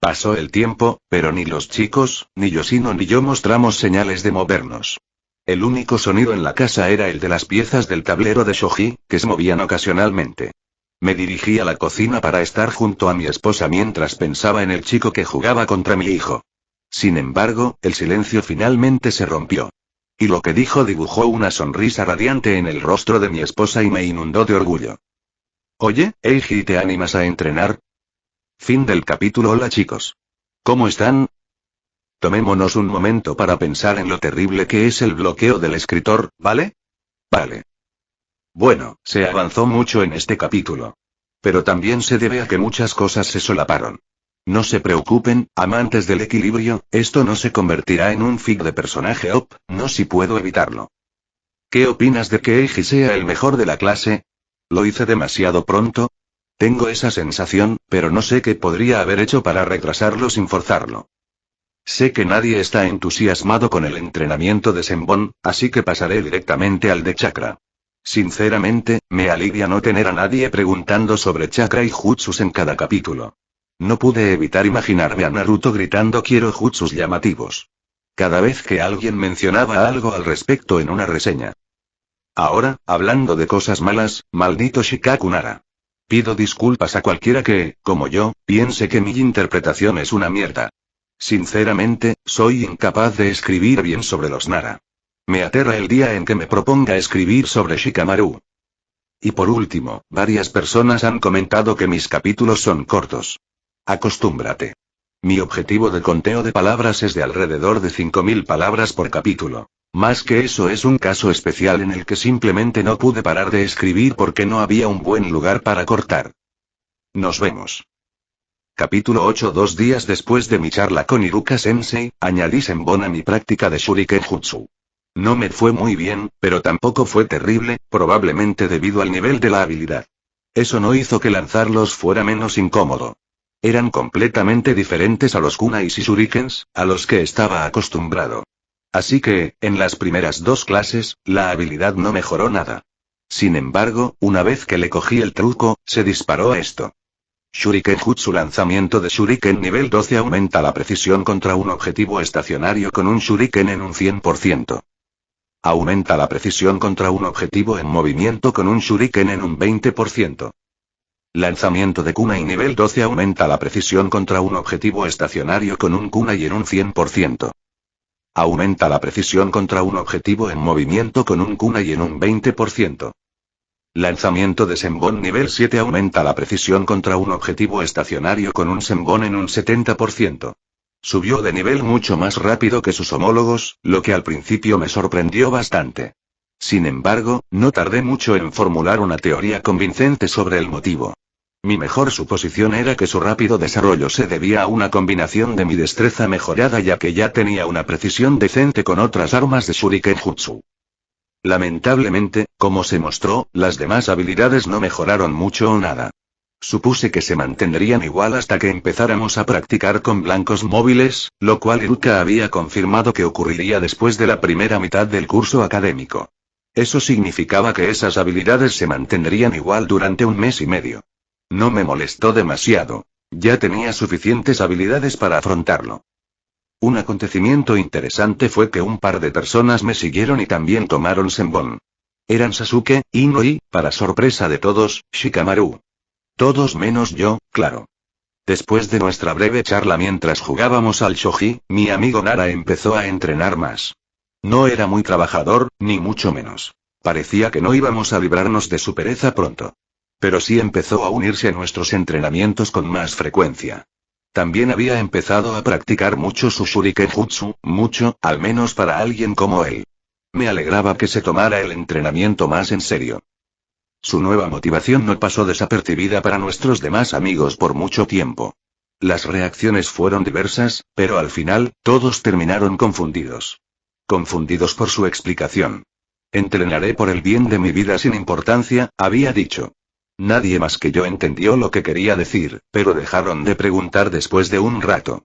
Pasó el tiempo, pero ni los chicos, ni Yoshino ni yo mostramos señales de movernos. El único sonido en la casa era el de las piezas del tablero de shogi, que se movían ocasionalmente. Me dirigí a la cocina para estar junto a mi esposa mientras pensaba en el chico que jugaba contra mi hijo. Sin embargo, el silencio finalmente se rompió. Y lo que dijo dibujó una sonrisa radiante en el rostro de mi esposa y me inundó de orgullo. Oye, Eiji, ¿te animas a entrenar? Fin del capítulo. Hola chicos. ¿Cómo están? Tomémonos un momento para pensar en lo terrible que es el bloqueo del escritor, ¿vale? Vale. Bueno, se avanzó mucho en este capítulo. Pero también se debe a que muchas cosas se solaparon. No se preocupen, amantes del equilibrio, esto no se convertirá en un fic de personaje OP, no si puedo evitarlo. ¿Qué opinas de que Eiji sea el mejor de la clase? ¿Lo hice demasiado pronto? Tengo esa sensación, pero no sé qué podría haber hecho para retrasarlo sin forzarlo. Sé que nadie está entusiasmado con el entrenamiento de Senbon, así que pasaré directamente al de chakra. Sinceramente, me alivia no tener a nadie preguntando sobre chakra y jutsus en cada capítulo. No pude evitar imaginarme a Naruto gritando quiero jutsus llamativos. Cada vez que alguien mencionaba algo al respecto en una reseña. Ahora, hablando de cosas malas, maldito Shikaku Nara. Pido disculpas a cualquiera que, como yo, piense que mi interpretación es una mierda. Sinceramente, soy incapaz de escribir bien sobre los Nara. Me aterra el día en que me proponga escribir sobre Shikamaru. Y por último, varias personas han comentado que mis capítulos son cortos. Acostúmbrate. Mi objetivo de conteo de palabras es de alrededor de 5000 palabras por capítulo. Más que eso es un caso especial en el que simplemente no pude parar de escribir porque no había un buen lugar para cortar. Nos vemos. Capítulo 8. 2 días después de mi charla con Iruka Sensei, añadí Senbon a mi práctica de Shuriken Jutsu. No me fue muy bien, pero tampoco fue terrible, probablemente debido al nivel de la habilidad. Eso no hizo que lanzarlos fuera menos incómodo. Eran completamente diferentes a los kunais y shurikens, a los que estaba acostumbrado. Así que, en las primeras 2 clases, la habilidad no mejoró nada. Sin embargo, una vez que le cogí el truco, se disparó a esto. Shuriken Jutsu lanzamiento de Shuriken nivel 12 aumenta la precisión contra un objetivo estacionario con un Shuriken en un 100%. Aumenta la precisión contra un objetivo en movimiento con un Shuriken en un 20%. Lanzamiento de kunai nivel 12 aumenta la precisión contra un objetivo estacionario con un kunai en un 100%. Aumenta la precisión contra un objetivo en movimiento con un kunai en un 20%. Lanzamiento de Senbon nivel 7 aumenta la precisión contra un objetivo estacionario con un Senbon en un 70%. Subió de nivel mucho más rápido que sus homólogos, lo que al principio me sorprendió bastante. Sin embargo, no tardé mucho en formular una teoría convincente sobre el motivo. Mi mejor suposición era que su rápido desarrollo se debía a una combinación de mi destreza mejorada ya que ya tenía una precisión decente con otras armas de Shuriken Jutsu. Lamentablemente, como se mostró, las demás habilidades no mejoraron mucho o nada. Supuse que se mantendrían igual hasta que empezáramos a practicar con blancos móviles, lo cual Iruka había confirmado que ocurriría después de la primera mitad del curso académico. Eso significaba que esas habilidades se mantendrían igual durante un mes y medio. No me molestó demasiado. Ya tenía suficientes habilidades para afrontarlo. Un acontecimiento interesante fue que un par de personas me siguieron y también tomaron Senbon. Eran Sasuke, Ino y, para sorpresa de todos, Shikamaru. Todos menos yo, claro. Después de nuestra breve charla mientras jugábamos al shogi, mi amigo Nara empezó a entrenar más. No era muy trabajador, ni mucho menos. Parecía que no íbamos a librarnos de su pereza pronto. Pero sí empezó a unirse a nuestros entrenamientos con más frecuencia. También había empezado a practicar mucho su Shuriken Jutsu, mucho, al menos para alguien como él. Me alegraba que se tomara el entrenamiento más en serio. Su nueva motivación no pasó desapercibida para nuestros demás amigos por mucho tiempo. Las reacciones fueron diversas, pero al final, todos terminaron confundidos. Confundidos por su explicación. Entrenaré por el bien de mi vida sin importancia, había dicho. Nadie más que yo entendió lo que quería decir, pero dejaron de preguntar después de un rato.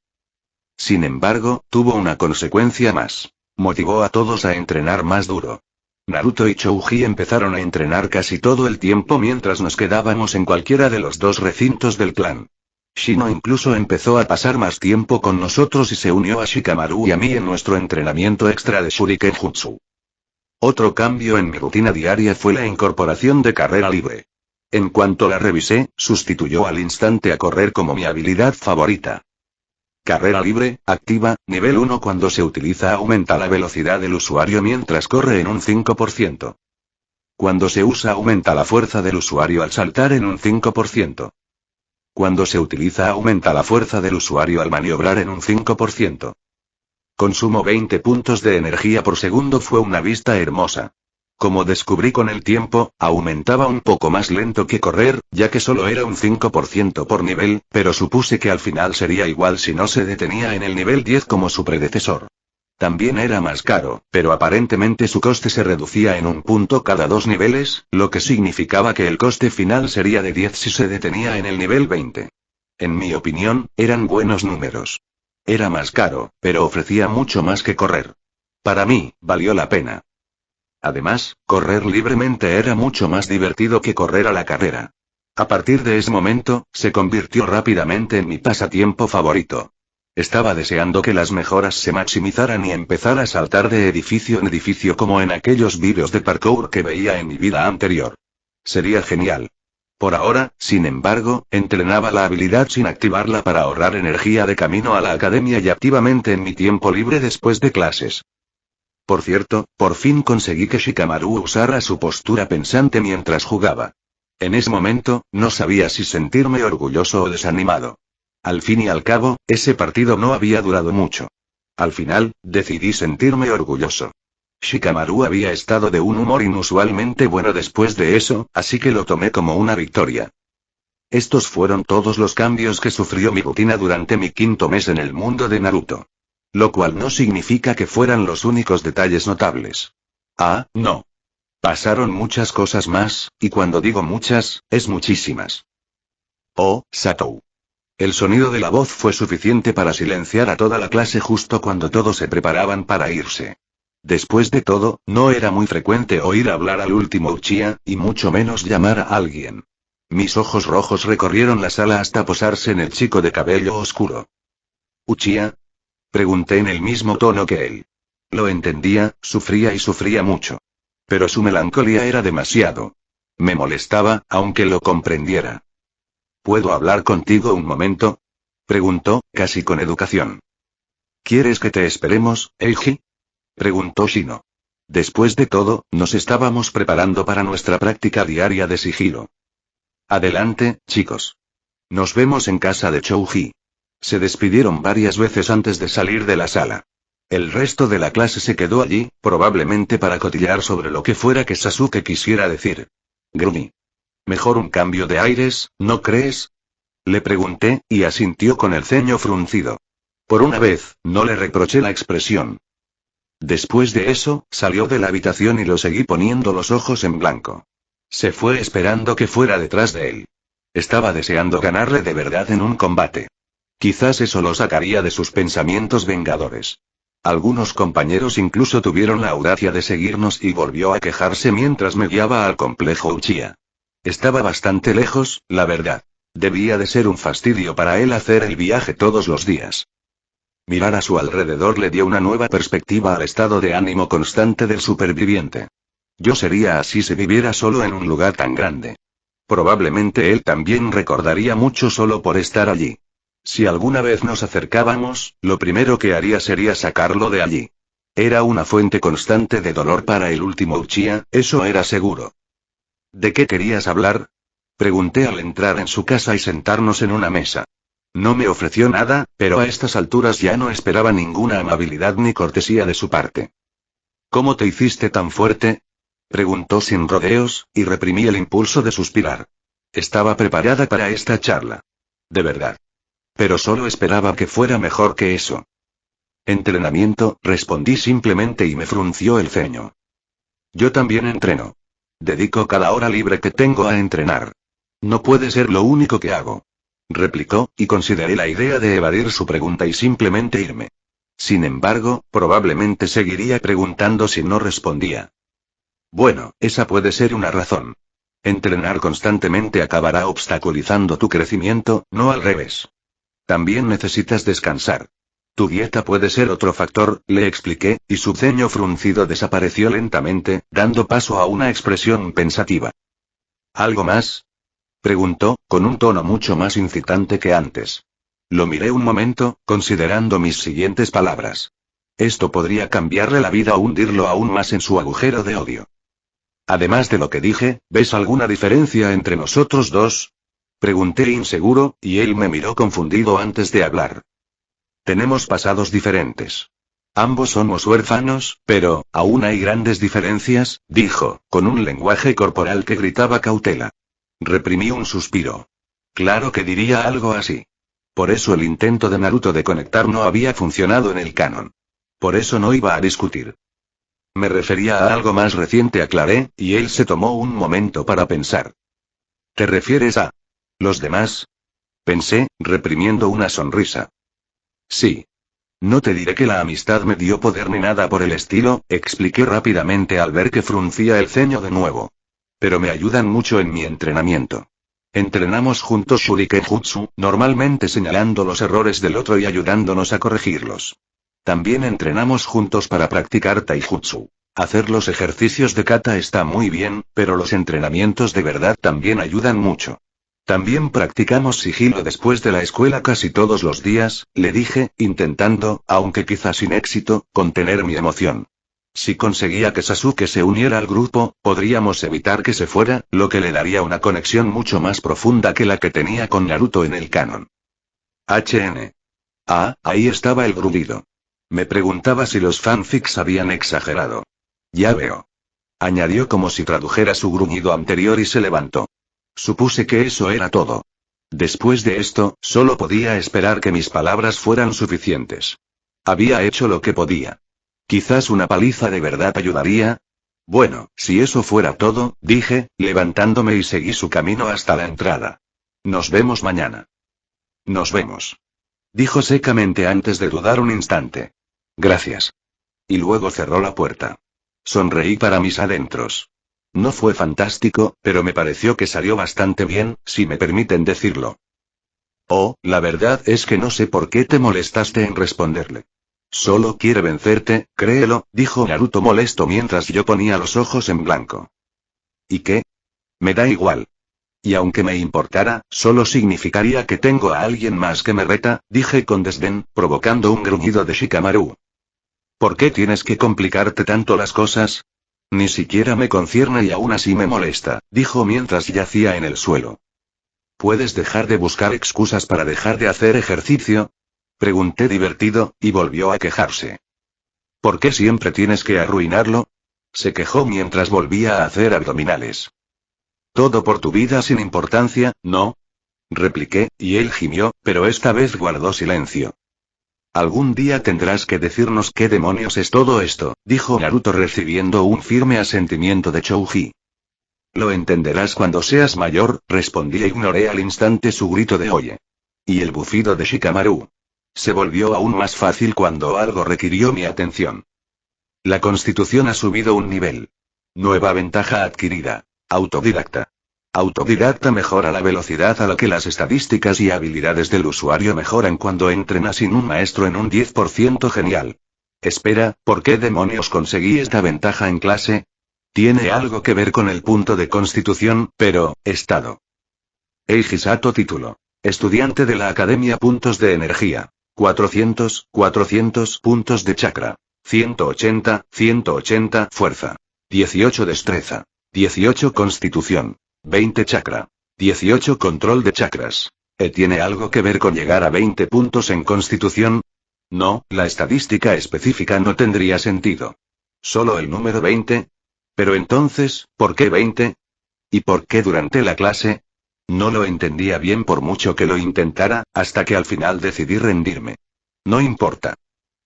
Sin embargo, tuvo una consecuencia más. Motivó a todos a entrenar más duro. Naruto y Chouji empezaron a entrenar casi todo el tiempo mientras nos quedábamos en cualquiera de los dos recintos del clan. Shino incluso empezó a pasar más tiempo con nosotros y se unió a Shikamaru y a mí en nuestro entrenamiento extra de Shuriken Jutsu. Otro cambio en mi rutina diaria fue la incorporación de carrera libre. En cuanto la revisé, sustituyó al instante a correr como mi habilidad favorita. Carrera libre, activa, nivel 1. Cuando se utiliza aumenta la velocidad del usuario mientras corre en un 5%. Cuando se usa aumenta la fuerza del usuario al saltar en un 5%. Cuando se utiliza aumenta la fuerza del usuario al maniobrar en un 5%. Consumo 20 puntos de energía por segundo. Fue una vista hermosa. Como descubrí con el tiempo, aumentaba un poco más lento que correr, ya que solo era un 5% por nivel, pero supuse que al final sería igual si no se detenía en el nivel 10 como su predecesor. También era más caro, pero aparentemente su coste se reducía en un punto cada 2 niveles, lo que significaba que el coste final sería de 10 si se detenía en el nivel 20. En mi opinión, eran buenos números. Era más caro, pero ofrecía mucho más que correr. Para mí, valió la pena. Además, correr libremente era mucho más divertido que correr a la carrera. A partir de ese momento, se convirtió rápidamente en mi pasatiempo favorito. Estaba deseando que las mejoras se maximizaran y empezar a saltar de edificio en edificio como en aquellos vídeos de parkour que veía en mi vida anterior. Sería genial. Por ahora, sin embargo, entrenaba la habilidad sin activarla para ahorrar energía de camino a la academia y activamente en mi tiempo libre después de clases. Por cierto, por fin conseguí que Shikamaru usara su postura pensante mientras jugaba. En ese momento, no sabía si sentirme orgulloso o desanimado. Al fin y al cabo, ese partido no había durado mucho. Al final, decidí sentirme orgulloso. Shikamaru había estado de un humor inusualmente bueno después de eso, así que lo tomé como una victoria. Estos fueron todos los cambios que sufrió mi rutina durante mi 5.º mes en el mundo de Naruto. Lo cual no significa que fueran los únicos detalles notables. Ah, no. Pasaron muchas cosas más, y cuando digo muchas, es muchísimas. Oh, Satou. El sonido de la voz fue suficiente para silenciar a toda la clase justo cuando todos se preparaban para irse. Después de todo, no era muy frecuente oír hablar al último Uchiha, y mucho menos llamar a alguien. Mis ojos rojos recorrieron la sala hasta posarse en el chico de cabello oscuro. ¿Uchiha? Pregunté en el mismo tono que él. Lo entendía, sufría y sufría mucho. Pero su melancolía era demasiado. Me molestaba, aunque lo comprendiera. ¿Puedo hablar contigo un momento? Preguntó, casi con educación. ¿Quieres que te esperemos, Eiji? Preguntó Shino. Después de todo, nos estábamos preparando para nuestra práctica diaria de sigilo. Adelante, chicos. Nos vemos en casa de Chouji. Se despidieron varias veces antes de salir de la sala. El resto de la clase se quedó allí, probablemente para cotillar sobre lo que fuera que Sasuke quisiera decir. Grumi. Mejor un cambio de aires, ¿no crees? Le pregunté, y asintió con el ceño fruncido. Por una vez, no le reproché la expresión. Después de eso, salió de la habitación y lo seguí poniendo los ojos en blanco. Se fue esperando que fuera detrás de él. Estaba deseando ganarle de verdad en un combate. Quizás eso lo sacaría de sus pensamientos vengadores. Algunos compañeros incluso tuvieron la audacia de seguirnos y volvió a quejarse mientras me guiaba al complejo Uchiha. Estaba bastante lejos, la verdad. Debía de ser un fastidio para él hacer el viaje todos los días. Mirar a su alrededor le dio una nueva perspectiva al estado de ánimo constante del superviviente. Yo sería así si viviera solo en un lugar tan grande. Probablemente él también recordaría mucho solo por estar allí. Si alguna vez nos acercábamos, lo primero que haría sería sacarlo de allí. Era una fuente constante de dolor para el último Uchiha, eso era seguro. ¿De qué querías hablar? Pregunté al entrar en su casa y sentarnos en una mesa. No me ofreció nada, pero a estas alturas ya no esperaba ninguna amabilidad ni cortesía de su parte. ¿Cómo te hiciste tan fuerte? Preguntó sin rodeos, y reprimí el impulso de suspirar. Estaba preparada para esta charla. De verdad. Pero solo esperaba que fuera mejor que eso. Entrenamiento, respondí simplemente y me frunció el ceño. Yo también entreno. Dedico cada hora libre que tengo a entrenar. No puede ser lo único que hago. Replicó, y consideré la idea de evadir su pregunta y simplemente irme. Sin embargo, probablemente seguiría preguntando si no respondía. Bueno, esa puede ser una razón. Entrenar constantemente acabará obstaculizando tu crecimiento, no al revés. También necesitas descansar. Tu dieta puede ser otro factor, le expliqué, y su ceño fruncido desapareció lentamente, dando paso a una expresión pensativa. ¿Algo más? Preguntó, con un tono mucho más incitante que antes. Lo miré un momento, considerando mis siguientes palabras. Esto podría cambiarle la vida o hundirlo aún más en su agujero de odio. Además de lo que dije, ¿ves alguna diferencia entre nosotros dos? Pregunté inseguro, y él me miró confundido antes de hablar. Tenemos pasados diferentes. Ambos somos huérfanos, pero, aún hay grandes diferencias, dijo, con un lenguaje corporal que gritaba cautela. Reprimí un suspiro. Claro que diría algo así. Por eso el intento de Naruto de conectar no había funcionado en el canon. Por eso no iba a discutir. Me refería a algo más reciente, aclaré, y él se tomó un momento para pensar. ¿Te refieres a los demás? Pensé, reprimiendo una sonrisa. Sí. No te diré que la amistad me dio poder ni nada por el estilo, expliqué rápidamente al ver que fruncía el ceño de nuevo. Pero me ayudan mucho en mi entrenamiento. Entrenamos juntos Shuriken Jutsu, normalmente señalando los errores del otro y ayudándonos a corregirlos. También entrenamos juntos para practicar Taijutsu. Hacer los ejercicios de kata está muy bien, pero los entrenamientos de verdad también ayudan mucho. También practicamos sigilo después de la escuela casi todos los días, le dije, intentando, aunque quizás sin éxito, contener mi emoción. Si conseguía que Sasuke se uniera al grupo, podríamos evitar que se fuera, lo que le daría una conexión mucho más profunda que la que tenía con Naruto en el canon. HN. Ah, ahí estaba el grudido. Me preguntaba si los fanfics habían exagerado. Ya veo. Añadió como si tradujera su gruñido anterior y se levantó. Supuse que eso era todo. Después de esto, solo podía esperar que mis palabras fueran suficientes. Había hecho lo que podía. Quizás una paliza de verdad ayudaría. Bueno, si eso fuera todo, dije, levantándome y seguí su camino hasta la entrada. Nos vemos mañana. Nos vemos. Dijo secamente antes de dudar un instante. Gracias. Y luego cerró la puerta. Sonreí para mis adentros. No fue fantástico, pero me pareció que salió bastante bien, si me permiten decirlo. Oh, la verdad es que no sé por qué te molestaste en responderle. Solo quiere vencerte, créelo, dijo Naruto molesto mientras yo ponía los ojos en blanco. ¿Y qué? Me da igual. Y aunque me importara, solo significaría que tengo a alguien más que me reta, dije con desdén, provocando un gruñido de Shikamaru. ¿Por qué tienes que complicarte tanto las cosas? Ni siquiera me concierne y aún así me molesta, dijo mientras yacía en el suelo. ¿Puedes dejar de buscar excusas para dejar de hacer ejercicio? Pregunté divertido, y volvió a quejarse. ¿Por qué siempre tienes que arruinarlo? Se quejó mientras volvía a hacer abdominales. Todo por tu vida sin importancia, ¿no? Repliqué, y él gimió, pero esta vez guardó silencio. Algún día tendrás que decirnos qué demonios es todo esto, dijo Naruto recibiendo un firme asentimiento de Chouji. Lo entenderás cuando seas mayor, respondí e ignoré al instante su grito de oye. Y el bufido de Shikamaru. Se volvió aún más fácil cuando algo requirió mi atención. La Constitución ha subido un nivel. Nueva ventaja adquirida. Autodidacta. Autodidacta mejora la velocidad a la que las estadísticas y habilidades del usuario mejoran cuando entrena sin un maestro en un 10% genial. Espera, ¿por qué demonios conseguí esta ventaja en clase? Tiene algo que ver con el punto de constitución, pero, estado. Eiji Sato título. Estudiante de la Academia. Puntos de energía. 400 puntos de chakra. 180 fuerza. 18 destreza. 18 constitución. 20 chakra. 18 control de chakras. ¿Tiene algo que ver con llegar a 20 puntos en constitución? No, la estadística específica no tendría sentido. ¿Solo el número 20? Pero entonces, ¿por qué 20? ¿Y por qué durante la clase? No lo entendía bien por mucho que lo intentara, hasta que al final decidí rendirme. No importa.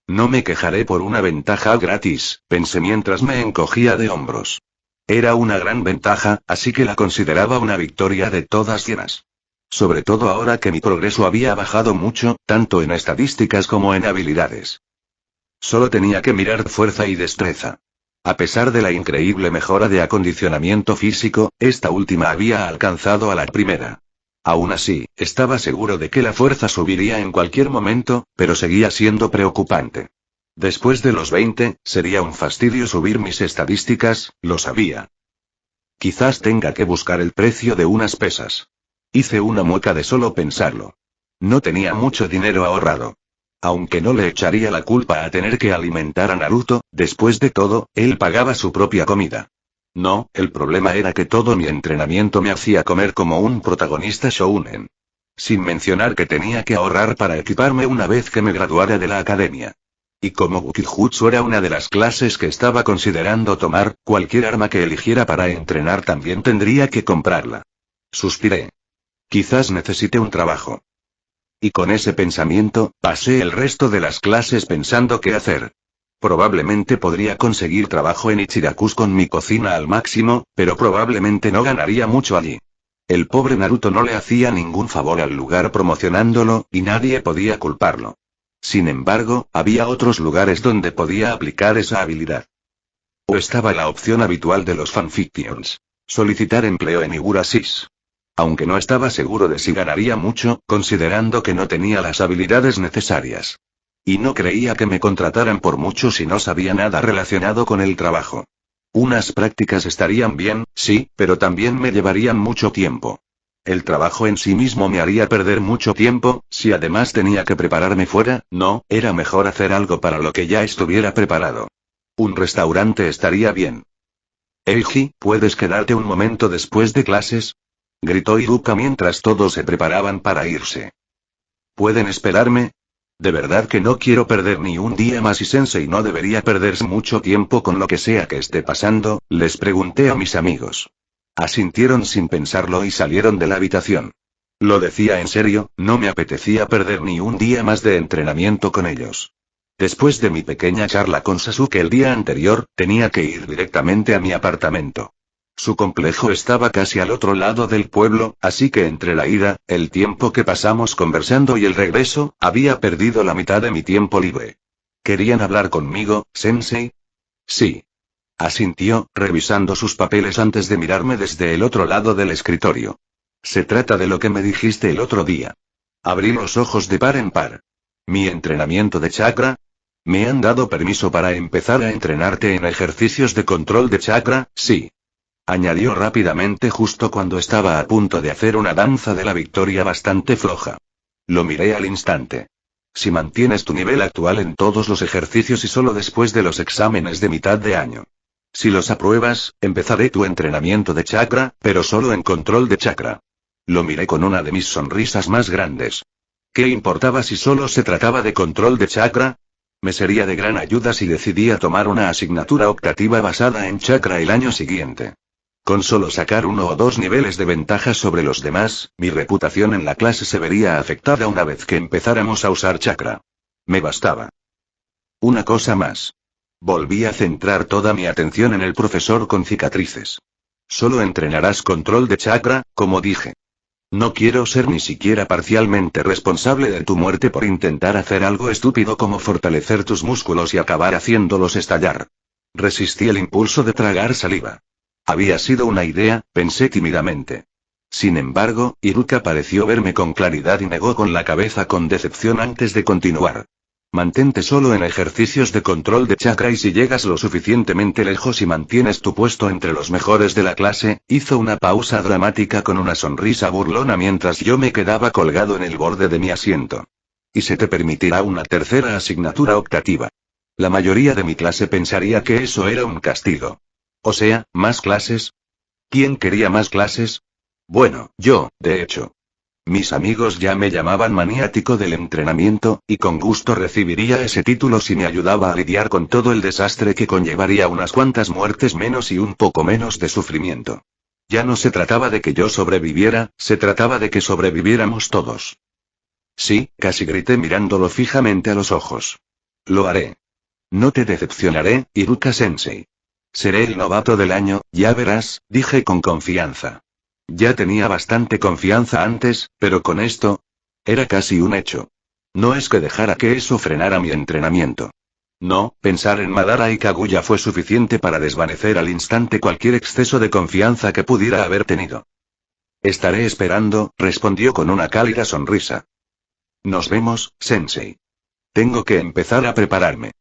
No me quejaré por una ventaja gratis, pensé mientras me encogía de hombros. Era una gran ventaja, así que la consideraba una victoria de todas llenas. Sobre todo ahora que mi progreso había bajado mucho, tanto en estadísticas como en habilidades. Solo tenía que mirar fuerza y destreza. A pesar de la increíble mejora de acondicionamiento físico, esta última había alcanzado a la primera. Aún así, estaba seguro de que la fuerza subiría en cualquier momento, pero seguía siendo preocupante. Después de los 20, sería un fastidio subir mis estadísticas, lo sabía. Quizás tenga que buscar el precio de unas pesas. Hice una mueca de solo pensarlo. No tenía mucho dinero ahorrado. Aunque no le echaría la culpa a tener que alimentar a Naruto, después de todo, él pagaba su propia comida. No, el problema era que todo mi entrenamiento me hacía comer como un protagonista shounen. Sin mencionar que tenía que ahorrar para equiparme una vez que me graduara de la academia. Y como Bukijutsu era una de las clases que estaba considerando tomar, cualquier arma que eligiera para entrenar también tendría que comprarla. Suspiré. Quizás necesite un trabajo. Y con ese pensamiento, pasé el resto de las clases pensando qué hacer. Probablemente podría conseguir trabajo en Ichiraku's con mi cocina al máximo, pero probablemente no ganaría mucho allí. El pobre Naruto no le hacía ningún favor al lugar promocionándolo, y nadie podía culparlo. Sin embargo, había otros lugares donde podía aplicar esa habilidad. O estaba la opción habitual de los fanfictions. Solicitar empleo en Higurasis. Aunque no estaba seguro de si ganaría mucho, considerando que no tenía las habilidades necesarias. Y no creía que me contrataran por mucho si no sabía nada relacionado con el trabajo. Unas prácticas estarían bien, sí, pero también me llevarían mucho tiempo. El trabajo en sí mismo me haría perder mucho tiempo, si además tenía que prepararme fuera, no, era mejor hacer algo para lo que ya estuviera preparado. Un restaurante estaría bien. Eiji, ¿puedes quedarte un momento después de clases? Gritó Iruka mientras todos se preparaban para irse. ¿Pueden esperarme? De verdad que no quiero perder ni un día más y Sensei no debería perderse mucho tiempo con lo que sea que esté pasando, les pregunté a mis amigos. Asintieron sin pensarlo y salieron de la habitación. Lo decía en serio, no me apetecía perder ni un día más de entrenamiento con ellos. Después de mi pequeña charla con Sasuke el día anterior, tenía que ir directamente a mi apartamento. Su complejo estaba casi al otro lado del pueblo, así que entre la ida, el tiempo que pasamos conversando y el regreso, había perdido la mitad de mi tiempo libre. ¿Querían hablar conmigo, Sensei? Sí. Asintió, revisando sus papeles antes de mirarme desde el otro lado del escritorio. Se trata de lo que me dijiste el otro día. Abrí los ojos de par en par. ¿Mi entrenamiento de chakra? ¿Me han dado permiso para empezar a entrenarte en ejercicios de control de chakra? Sí. Añadió rápidamente justo cuando estaba a punto de hacer una danza de la victoria bastante floja. Lo miré al instante. Si mantienes tu nivel actual en todos los ejercicios y solo después de los exámenes de mitad de año. Si los apruebas, empezaré tu entrenamiento de chakra, pero solo en control de chakra. Lo miré con una de mis sonrisas más grandes. ¿Qué importaba si solo se trataba de control de chakra? Me sería de gran ayuda si decidía tomar una asignatura optativa basada en chakra el año siguiente. Con solo sacar 1 o 2 niveles de ventaja sobre los demás, mi reputación en la clase se vería afectada una vez que empezáramos a usar chakra. Me bastaba. Una cosa más. Volví a centrar toda mi atención en el profesor con cicatrices. Solo entrenarás control de chakra, como dije. No quiero ser ni siquiera parcialmente responsable de tu muerte por intentar hacer algo estúpido como fortalecer tus músculos y acabar haciéndolos estallar. Resistí el impulso de tragar saliva. Había sido una idea, pensé tímidamente. Sin embargo, Iruka pareció verme con claridad y negó con la cabeza con decepción antes de continuar. Mantente solo en ejercicios de control de chakra y si llegas lo suficientemente lejos y mantienes tu puesto entre los mejores de la clase, hizo una pausa dramática con una sonrisa burlona mientras yo me quedaba colgado en el borde de mi asiento. Y se te permitirá una tercera asignatura optativa. La mayoría de mi clase pensaría que eso era un castigo. O sea, ¿más clases? ¿Quién quería más clases? Bueno, yo, de hecho. Mis amigos ya me llamaban maniático del entrenamiento, y con gusto recibiría ese título si me ayudaba a lidiar con todo el desastre que conllevaría unas cuantas muertes menos y un poco menos de sufrimiento. Ya no se trataba de que yo sobreviviera, se trataba de que sobreviviéramos todos. Sí, casi grité mirándolo fijamente a los ojos. Lo haré. No te decepcionaré, Iruka-sensei. Seré el novato del año, ya verás, dije con confianza. Ya tenía bastante confianza antes, pero con esto, era casi un hecho. No es que dejara que eso frenara mi entrenamiento. No, pensar en Madara y Kaguya fue suficiente para desvanecer al instante cualquier exceso de confianza que pudiera haber tenido. Estaré esperando, respondió con una cálida sonrisa. Nos vemos, sensei. Tengo que empezar a prepararme.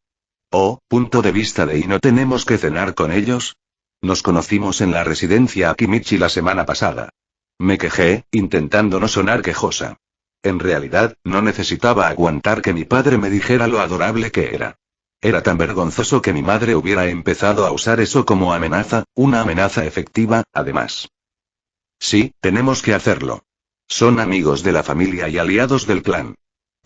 Oh, punto de vista de ¿y no tenemos que cenar con ellos? Nos conocimos en la residencia Akimichi la semana pasada. Me quejé, intentando no sonar quejosa. En realidad, no necesitaba aguantar que mi padre me dijera lo adorable que era. Era tan vergonzoso que mi madre hubiera empezado a usar eso como amenaza, una amenaza efectiva, además. Sí, tenemos que hacerlo. Son amigos de la familia y aliados del clan.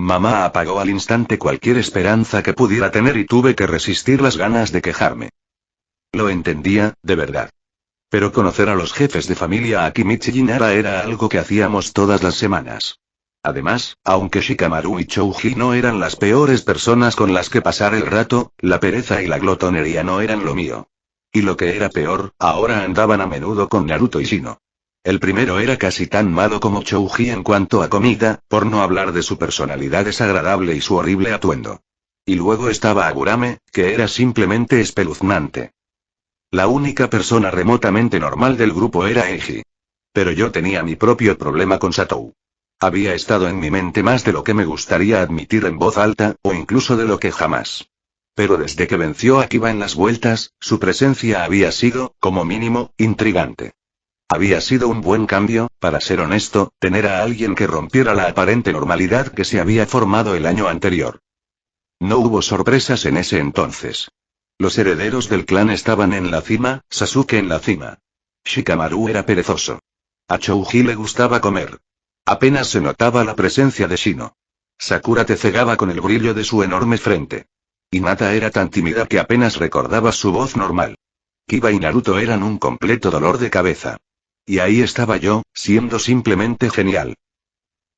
Mamá apagó al instante cualquier esperanza que pudiera tener y tuve que resistir las ganas de quejarme. Lo entendía, de verdad. Pero conocer a los jefes de familia Akimichi y Nara era algo que hacíamos todas las semanas. Además, aunque Shikamaru y Chouji no eran las peores personas con las que pasar el rato, la pereza y la glotonería no eran lo mío. Y lo que era peor, ahora andaban a menudo con Naruto y Shino. El primero era casi tan malo como Chouji en cuanto a comida, por no hablar de su personalidad desagradable y su horrible atuendo. Y luego estaba Agurame, que era simplemente espeluznante. La única persona remotamente normal del grupo era Eiji. Pero yo tenía mi propio problema con Satou. Había estado en mi mente más de lo que me gustaría admitir en voz alta, o incluso de lo que jamás. Pero desde que venció a Kiba en las vueltas, su presencia había sido, como mínimo, intrigante. Había sido un buen cambio, para ser honesto, tener a alguien que rompiera la aparente normalidad que se había formado el año anterior. No hubo sorpresas en ese entonces. Los herederos del clan estaban en la cima, Sasuke en la cima. Shikamaru era perezoso. A Chouji le gustaba comer. Apenas se notaba la presencia de Shino. Sakura te cegaba con el brillo de su enorme frente. Hinata era tan tímida que apenas recordaba su voz normal. Kiba y Naruto eran un completo dolor de cabeza. Y ahí estaba yo, siendo simplemente genial.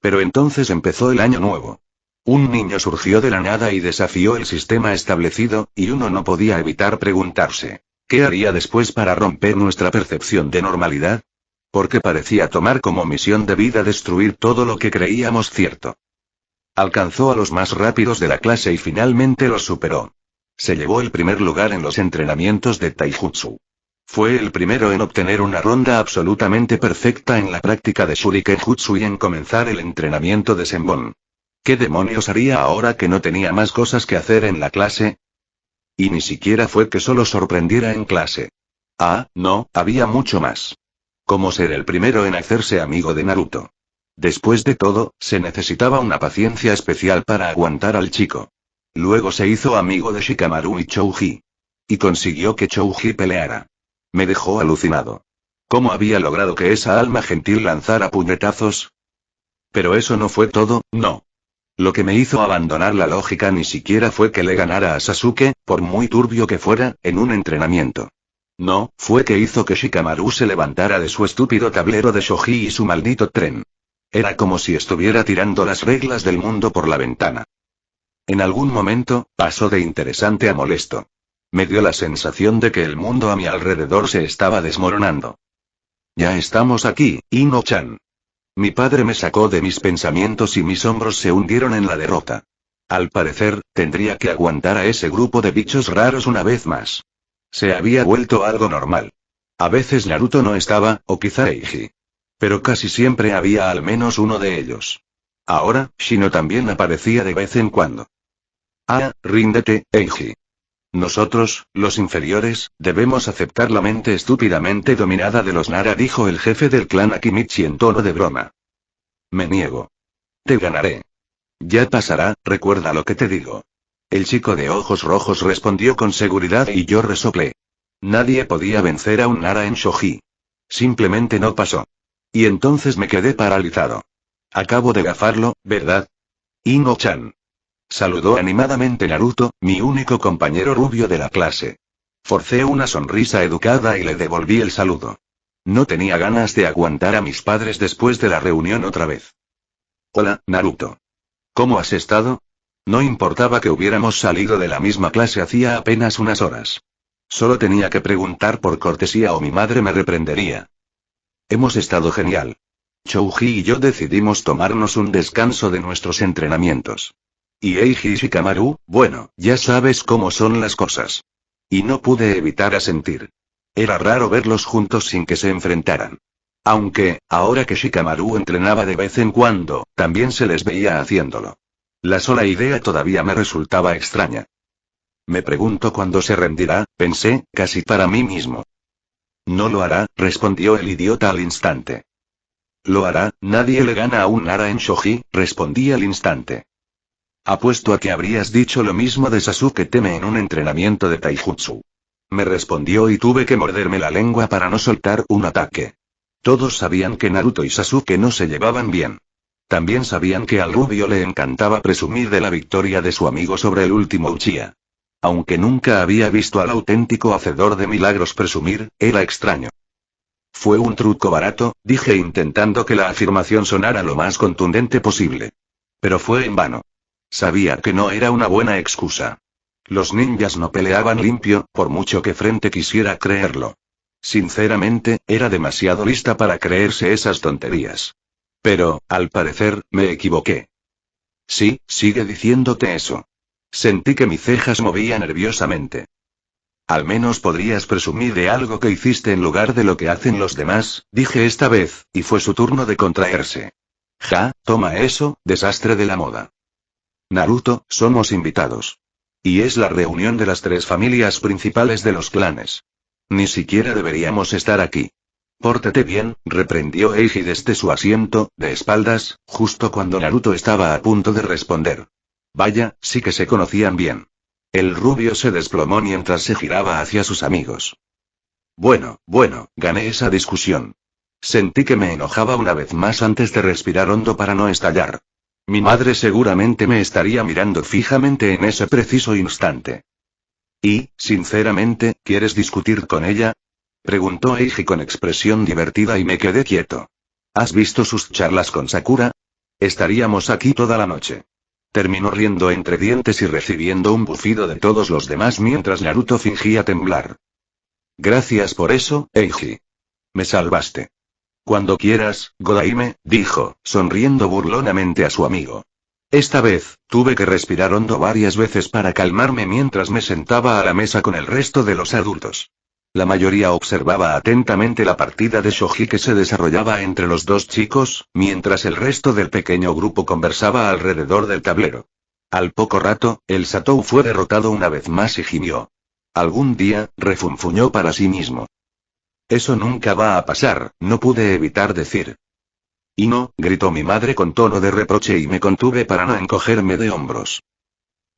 Pero entonces empezó el año nuevo. Un niño surgió de la nada y desafió el sistema establecido, y uno no podía evitar preguntarse, ¿qué haría después para romper nuestra percepción de normalidad? Porque parecía tomar como misión de vida destruir todo lo que creíamos cierto. Alcanzó a los más rápidos de la clase y finalmente los superó. Se llevó el primer lugar en los entrenamientos de Taijutsu. Fue el primero en obtener una ronda absolutamente perfecta en la práctica de Shuriken Jutsu y en comenzar el entrenamiento de Senbon. ¿Qué demonios haría ahora que no tenía más cosas que hacer en la clase? Y ni siquiera fue que solo sorprendiera en clase. Ah, no, había mucho más. Como ser el primero en hacerse amigo de Naruto. Después de todo, se necesitaba una paciencia especial para aguantar al chico. Luego se hizo amigo de Shikamaru y Chouji. Y consiguió que Chouji peleara. Me dejó alucinado. ¿Cómo había logrado que esa alma gentil lanzara puñetazos? Pero eso no fue todo, no. Lo que me hizo abandonar la lógica ni siquiera fue que le ganara a Sasuke, por muy turbio que fuera, en un entrenamiento. No, fue que hizo que Shikamaru se levantara de su estúpido tablero de shogi y su maldito tren. Era como si estuviera tirando las reglas del mundo por la ventana. En algún momento, pasó de interesante a molesto. Me dio la sensación de que el mundo a mi alrededor se estaba desmoronando. Ya estamos aquí, Ino-chan. Mi padre me sacó de mis pensamientos y mis hombros se hundieron en la derrota. Al parecer, tendría que aguantar a ese grupo de bichos raros una vez más. Se había vuelto algo normal. A veces Naruto no estaba, o quizá Eiji. Pero casi siempre había al menos uno de ellos. Ahora, Shino también aparecía de vez en cuando. Ah, ríndete, Eiji. Nosotros, los inferiores, debemos aceptar la mente estúpidamente dominada de los Nara, dijo el jefe del clan Akimichi en tono de broma. Me niego. Te ganaré. Ya pasará, recuerda lo que te digo. El chico de ojos rojos respondió con seguridad y yo resoplé. Nadie podía vencer a un Nara en shogi. Simplemente no pasó. Y entonces me quedé paralizado. Acabo de gafarlo, ¿verdad? Ino-chan. Saludó animadamente Naruto, mi único compañero rubio de la clase. Forcé una sonrisa educada y le devolví el saludo. No tenía ganas de aguantar a mis padres después de la reunión otra vez. Hola, Naruto. ¿Cómo has estado? No importaba que hubiéramos salido de la misma clase hacía apenas unas horas. Solo tenía que preguntar por cortesía o mi madre me reprendería. Hemos estado genial. Chouji y yo decidimos tomarnos un descanso de nuestros entrenamientos. Y Eiji y Shikamaru, bueno, ya sabes cómo son las cosas. Y no pude evitar asentir. Era raro verlos juntos sin que se enfrentaran. Aunque, ahora que Shikamaru entrenaba de vez en cuando, también se les veía haciéndolo. La sola idea todavía me resultaba extraña. Me pregunto cuándo se rendirá, pensé, casi para mí mismo. No lo hará, respondió el idiota al instante. Lo hará, nadie le gana a un Nara en shogi, respondí al instante. Apuesto a que habrías dicho lo mismo de Sasuke Teme en un entrenamiento de taijutsu. Me respondió y tuve que morderme la lengua para no soltar un ataque. Todos sabían que Naruto y Sasuke no se llevaban bien. También sabían que al rubio le encantaba presumir de la victoria de su amigo sobre el último Uchiha. Aunque nunca había visto al auténtico hacedor de milagros presumir, era extraño. Fue un truco barato, dije intentando que la afirmación sonara lo más contundente posible. Pero fue en vano. Sabía que no era una buena excusa. Los ninjas no peleaban limpio, por mucho que Frente quisiera creerlo. Sinceramente, era demasiado lista para creerse esas tonterías. Pero, al parecer, me equivoqué. Sí, sigue diciéndote eso. Sentí que mi ceja se movía nerviosamente. Al menos podrías presumir de algo que hiciste en lugar de lo que hacen los demás, dije esta vez, y fue su turno de contraerse. Ja, toma eso, desastre de la moda. Naruto, somos invitados. Y es la reunión de las 3 familias principales de los clanes. Ni siquiera deberíamos estar aquí. Pórtate bien, reprendió Eiji desde su asiento, de espaldas, justo cuando Naruto estaba a punto de responder. Vaya, sí que se conocían bien. El rubio se desplomó mientras se giraba hacia sus amigos. Bueno, gané esa discusión. Sentí que me enojaba una vez más antes de respirar hondo para no estallar. Mi madre seguramente me estaría mirando fijamente en ese preciso instante. Y, sinceramente, ¿quieres discutir con ella? Preguntó Eiji con expresión divertida y me quedé quieto. ¿Has visto sus charlas con Sakura? Estaríamos aquí toda la noche. Terminó riendo entre dientes y recibiendo un bufido de todos los demás mientras Naruto fingía temblar. Gracias por eso, Eiji. Me salvaste. Cuando quieras, Godaime, dijo, sonriendo burlonamente a su amigo. Esta vez, tuve que respirar hondo varias veces para calmarme mientras me sentaba a la mesa con el resto de los adultos. La mayoría observaba atentamente la partida de shogi que se desarrollaba entre los dos chicos, mientras el resto del pequeño grupo conversaba alrededor del tablero. Al poco rato, el Satou fue derrotado una vez más y gimió. Algún día, refunfuñó para sí mismo. Eso nunca va a pasar, no pude evitar decir. Y no, gritó mi madre con tono de reproche y me contuve para no encogerme de hombros.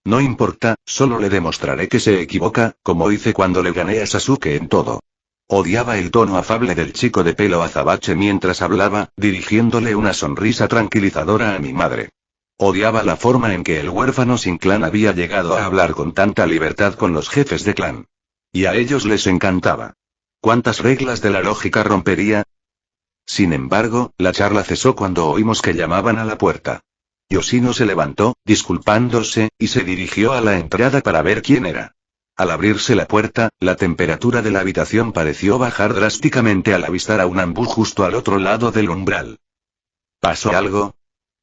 No importa, solo le demostraré que se equivoca, como hice cuando le gané a Sasuke en todo. Odiaba el tono afable del chico de pelo azabache mientras hablaba, dirigiéndole una sonrisa tranquilizadora a mi madre. Odiaba la forma en que el huérfano sin clan había llegado a hablar con tanta libertad con los jefes de clan. Y a ellos les encantaba. ¿Cuántas reglas de la lógica rompería? Sin embargo, la charla cesó cuando oímos que llamaban a la puerta. Yoshino se levantó, disculpándose, y se dirigió a la entrada para ver quién era. Al abrirse la puerta, la temperatura de la habitación pareció bajar drásticamente al avistar a un Anbu justo al otro lado del umbral. ¿Pasó algo?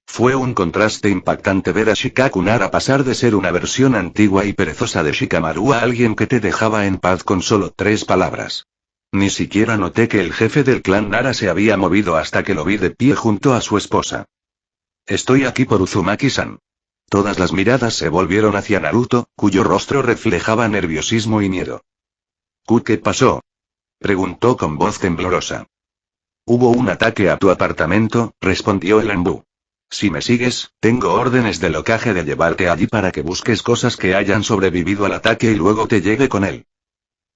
Fue un contraste impactante ver a Shikaku Nara pasar de ser una versión antigua y perezosa de Shikamaru a alguien que te dejaba en paz con solo 3 palabras. Ni siquiera noté que el jefe del clan Nara se había movido hasta que lo vi de pie junto a su esposa. Estoy aquí por Uzumaki-san. Todas las miradas se volvieron hacia Naruto, cuyo rostro reflejaba nerviosismo y miedo. ¿Qué pasó? Preguntó con voz temblorosa. Hubo un ataque a tu apartamento, respondió el Anbu. Si me sigues, tengo órdenes del Hokage de llevarte allí para que busques cosas que hayan sobrevivido al ataque y luego te lleve con él.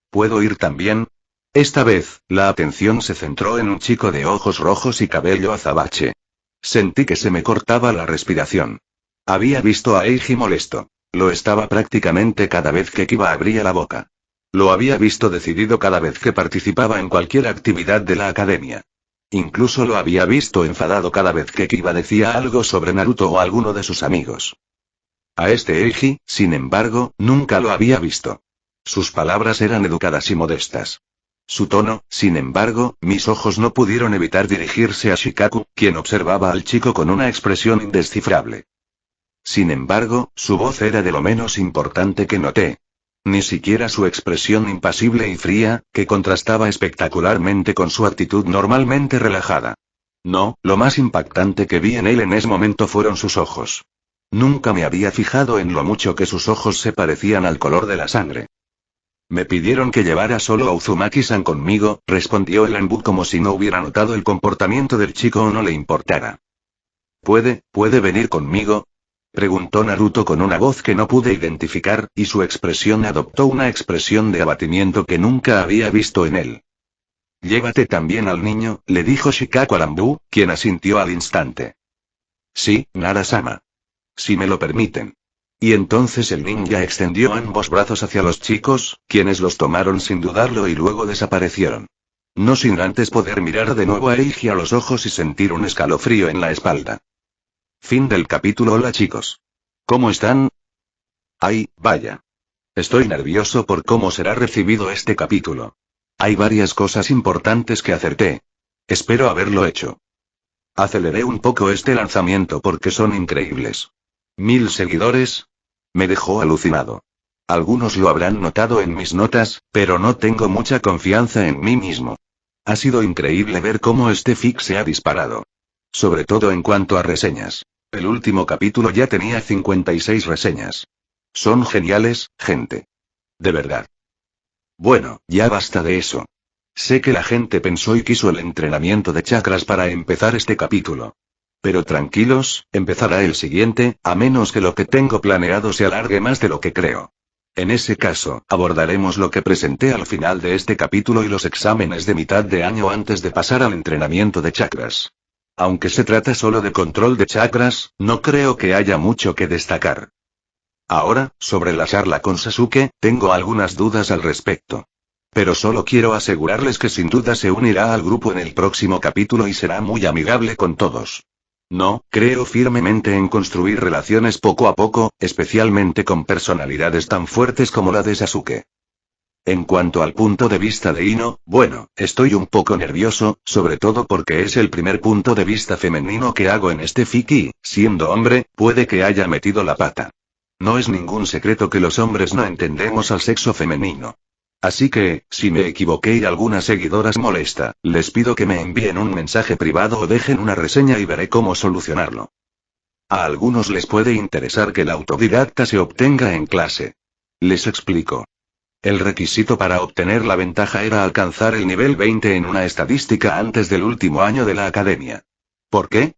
¿Puedo ir también? Esta vez, la atención se centró en un chico de ojos rojos y cabello azabache. Sentí que se me cortaba la respiración. Había visto a Eiji molesto. Lo estaba prácticamente cada vez que Kiba abría la boca. Lo había visto decidido cada vez que participaba en cualquier actividad de la academia. Incluso lo había visto enfadado cada vez que Kiba decía algo sobre Naruto o alguno de sus amigos. A este Eiji, sin embargo, nunca lo había visto. Sus palabras eran educadas y modestas. Su tono, sin embargo, mis ojos no pudieron evitar dirigirse a Shikaku, quien observaba al chico con una expresión indescifrable. Sin embargo, su voz era de lo menos importante que noté. Ni siquiera su expresión impasible y fría, que contrastaba espectacularmente con su actitud normalmente relajada. No, lo más impactante que vi en él en ese momento fueron sus ojos. Nunca me había fijado en lo mucho que sus ojos se parecían al color de la sangre. Me pidieron que llevara solo a Uzumaki-san conmigo, respondió el Anbu como si no hubiera notado el comportamiento del chico o no le importara. ¿Puede venir conmigo? Preguntó Naruto con una voz que no pude identificar, y su expresión adoptó una expresión de abatimiento que nunca había visto en él. Llévate también al niño, le dijo Shikaku al Anbu, quien asintió al instante. Sí, Nara-sama. Si me lo permiten. Y entonces el ninja extendió ambos brazos hacia los chicos, quienes los tomaron sin dudarlo y luego desaparecieron. No sin antes poder mirar de nuevo a Eiji a los ojos y sentir un escalofrío en la espalda. Fin del capítulo. Hola chicos. ¿Cómo están? Ay, vaya. Estoy nervioso por cómo será recibido este capítulo. Hay varias cosas importantes que acerté. Espero haberlo hecho. Aceleré un poco este lanzamiento porque son increíbles. 1000 seguidores. Me dejó alucinado. Algunos lo habrán notado en mis notas, pero no tengo mucha confianza en mí mismo. Ha sido increíble ver cómo este fic se ha disparado. Sobre todo en cuanto a reseñas. El último capítulo ya tenía 56 reseñas. Son geniales, gente. De verdad. Bueno, ya basta de eso. Sé que la gente pensó y quiso el entrenamiento de chakras para empezar este capítulo. Pero tranquilos, empezará el siguiente, a menos que lo que tengo planeado se alargue más de lo que creo. En ese caso, abordaremos lo que presenté al final de este capítulo y los exámenes de mitad de año antes de pasar al entrenamiento de chakras. Aunque se trata solo de control de chakras, no creo que haya mucho que destacar. Ahora, sobre la charla con Sasuke, tengo algunas dudas al respecto. Pero solo quiero asegurarles que sin duda se unirá al grupo en el próximo capítulo y será muy amigable con todos. No, creo firmemente en construir relaciones poco a poco, especialmente con personalidades tan fuertes como la de Sasuke. En cuanto al punto de vista de Ino, bueno, estoy un poco nervioso, sobre todo porque es el primer punto de vista femenino que hago en este fic y, siendo hombre, puede que haya metido la pata. No es ningún secreto que los hombres no entendemos al sexo femenino. Así que, si me equivoqué y alguna seguidora se molesta, les pido que me envíen un mensaje privado o dejen una reseña y veré cómo solucionarlo. A algunos les puede interesar que el autodidacta se obtenga en clase. Les explico. El requisito para obtener la ventaja era alcanzar el nivel 20 en una estadística antes del último año de la academia. ¿Por qué?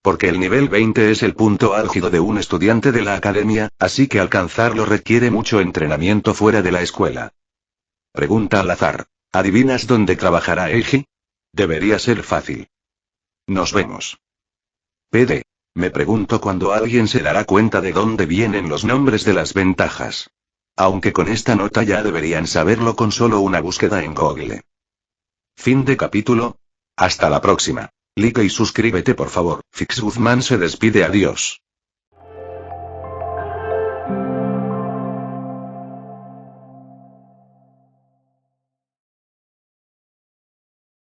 Porque el nivel 20 es el punto álgido de un estudiante de la academia, así que alcanzarlo requiere mucho entrenamiento fuera de la escuela. Pregunta al azar. ¿Adivinas dónde trabajará Eiji? Debería ser fácil. Nos vemos. PD. Me pregunto cuándo alguien se dará cuenta de dónde vienen los nombres de las ventajas. Aunque con esta nota ya deberían saberlo con solo una búsqueda en Google. Fin de capítulo. Hasta la próxima. Like y suscríbete por favor. Fix Guzmán se despide, adiós.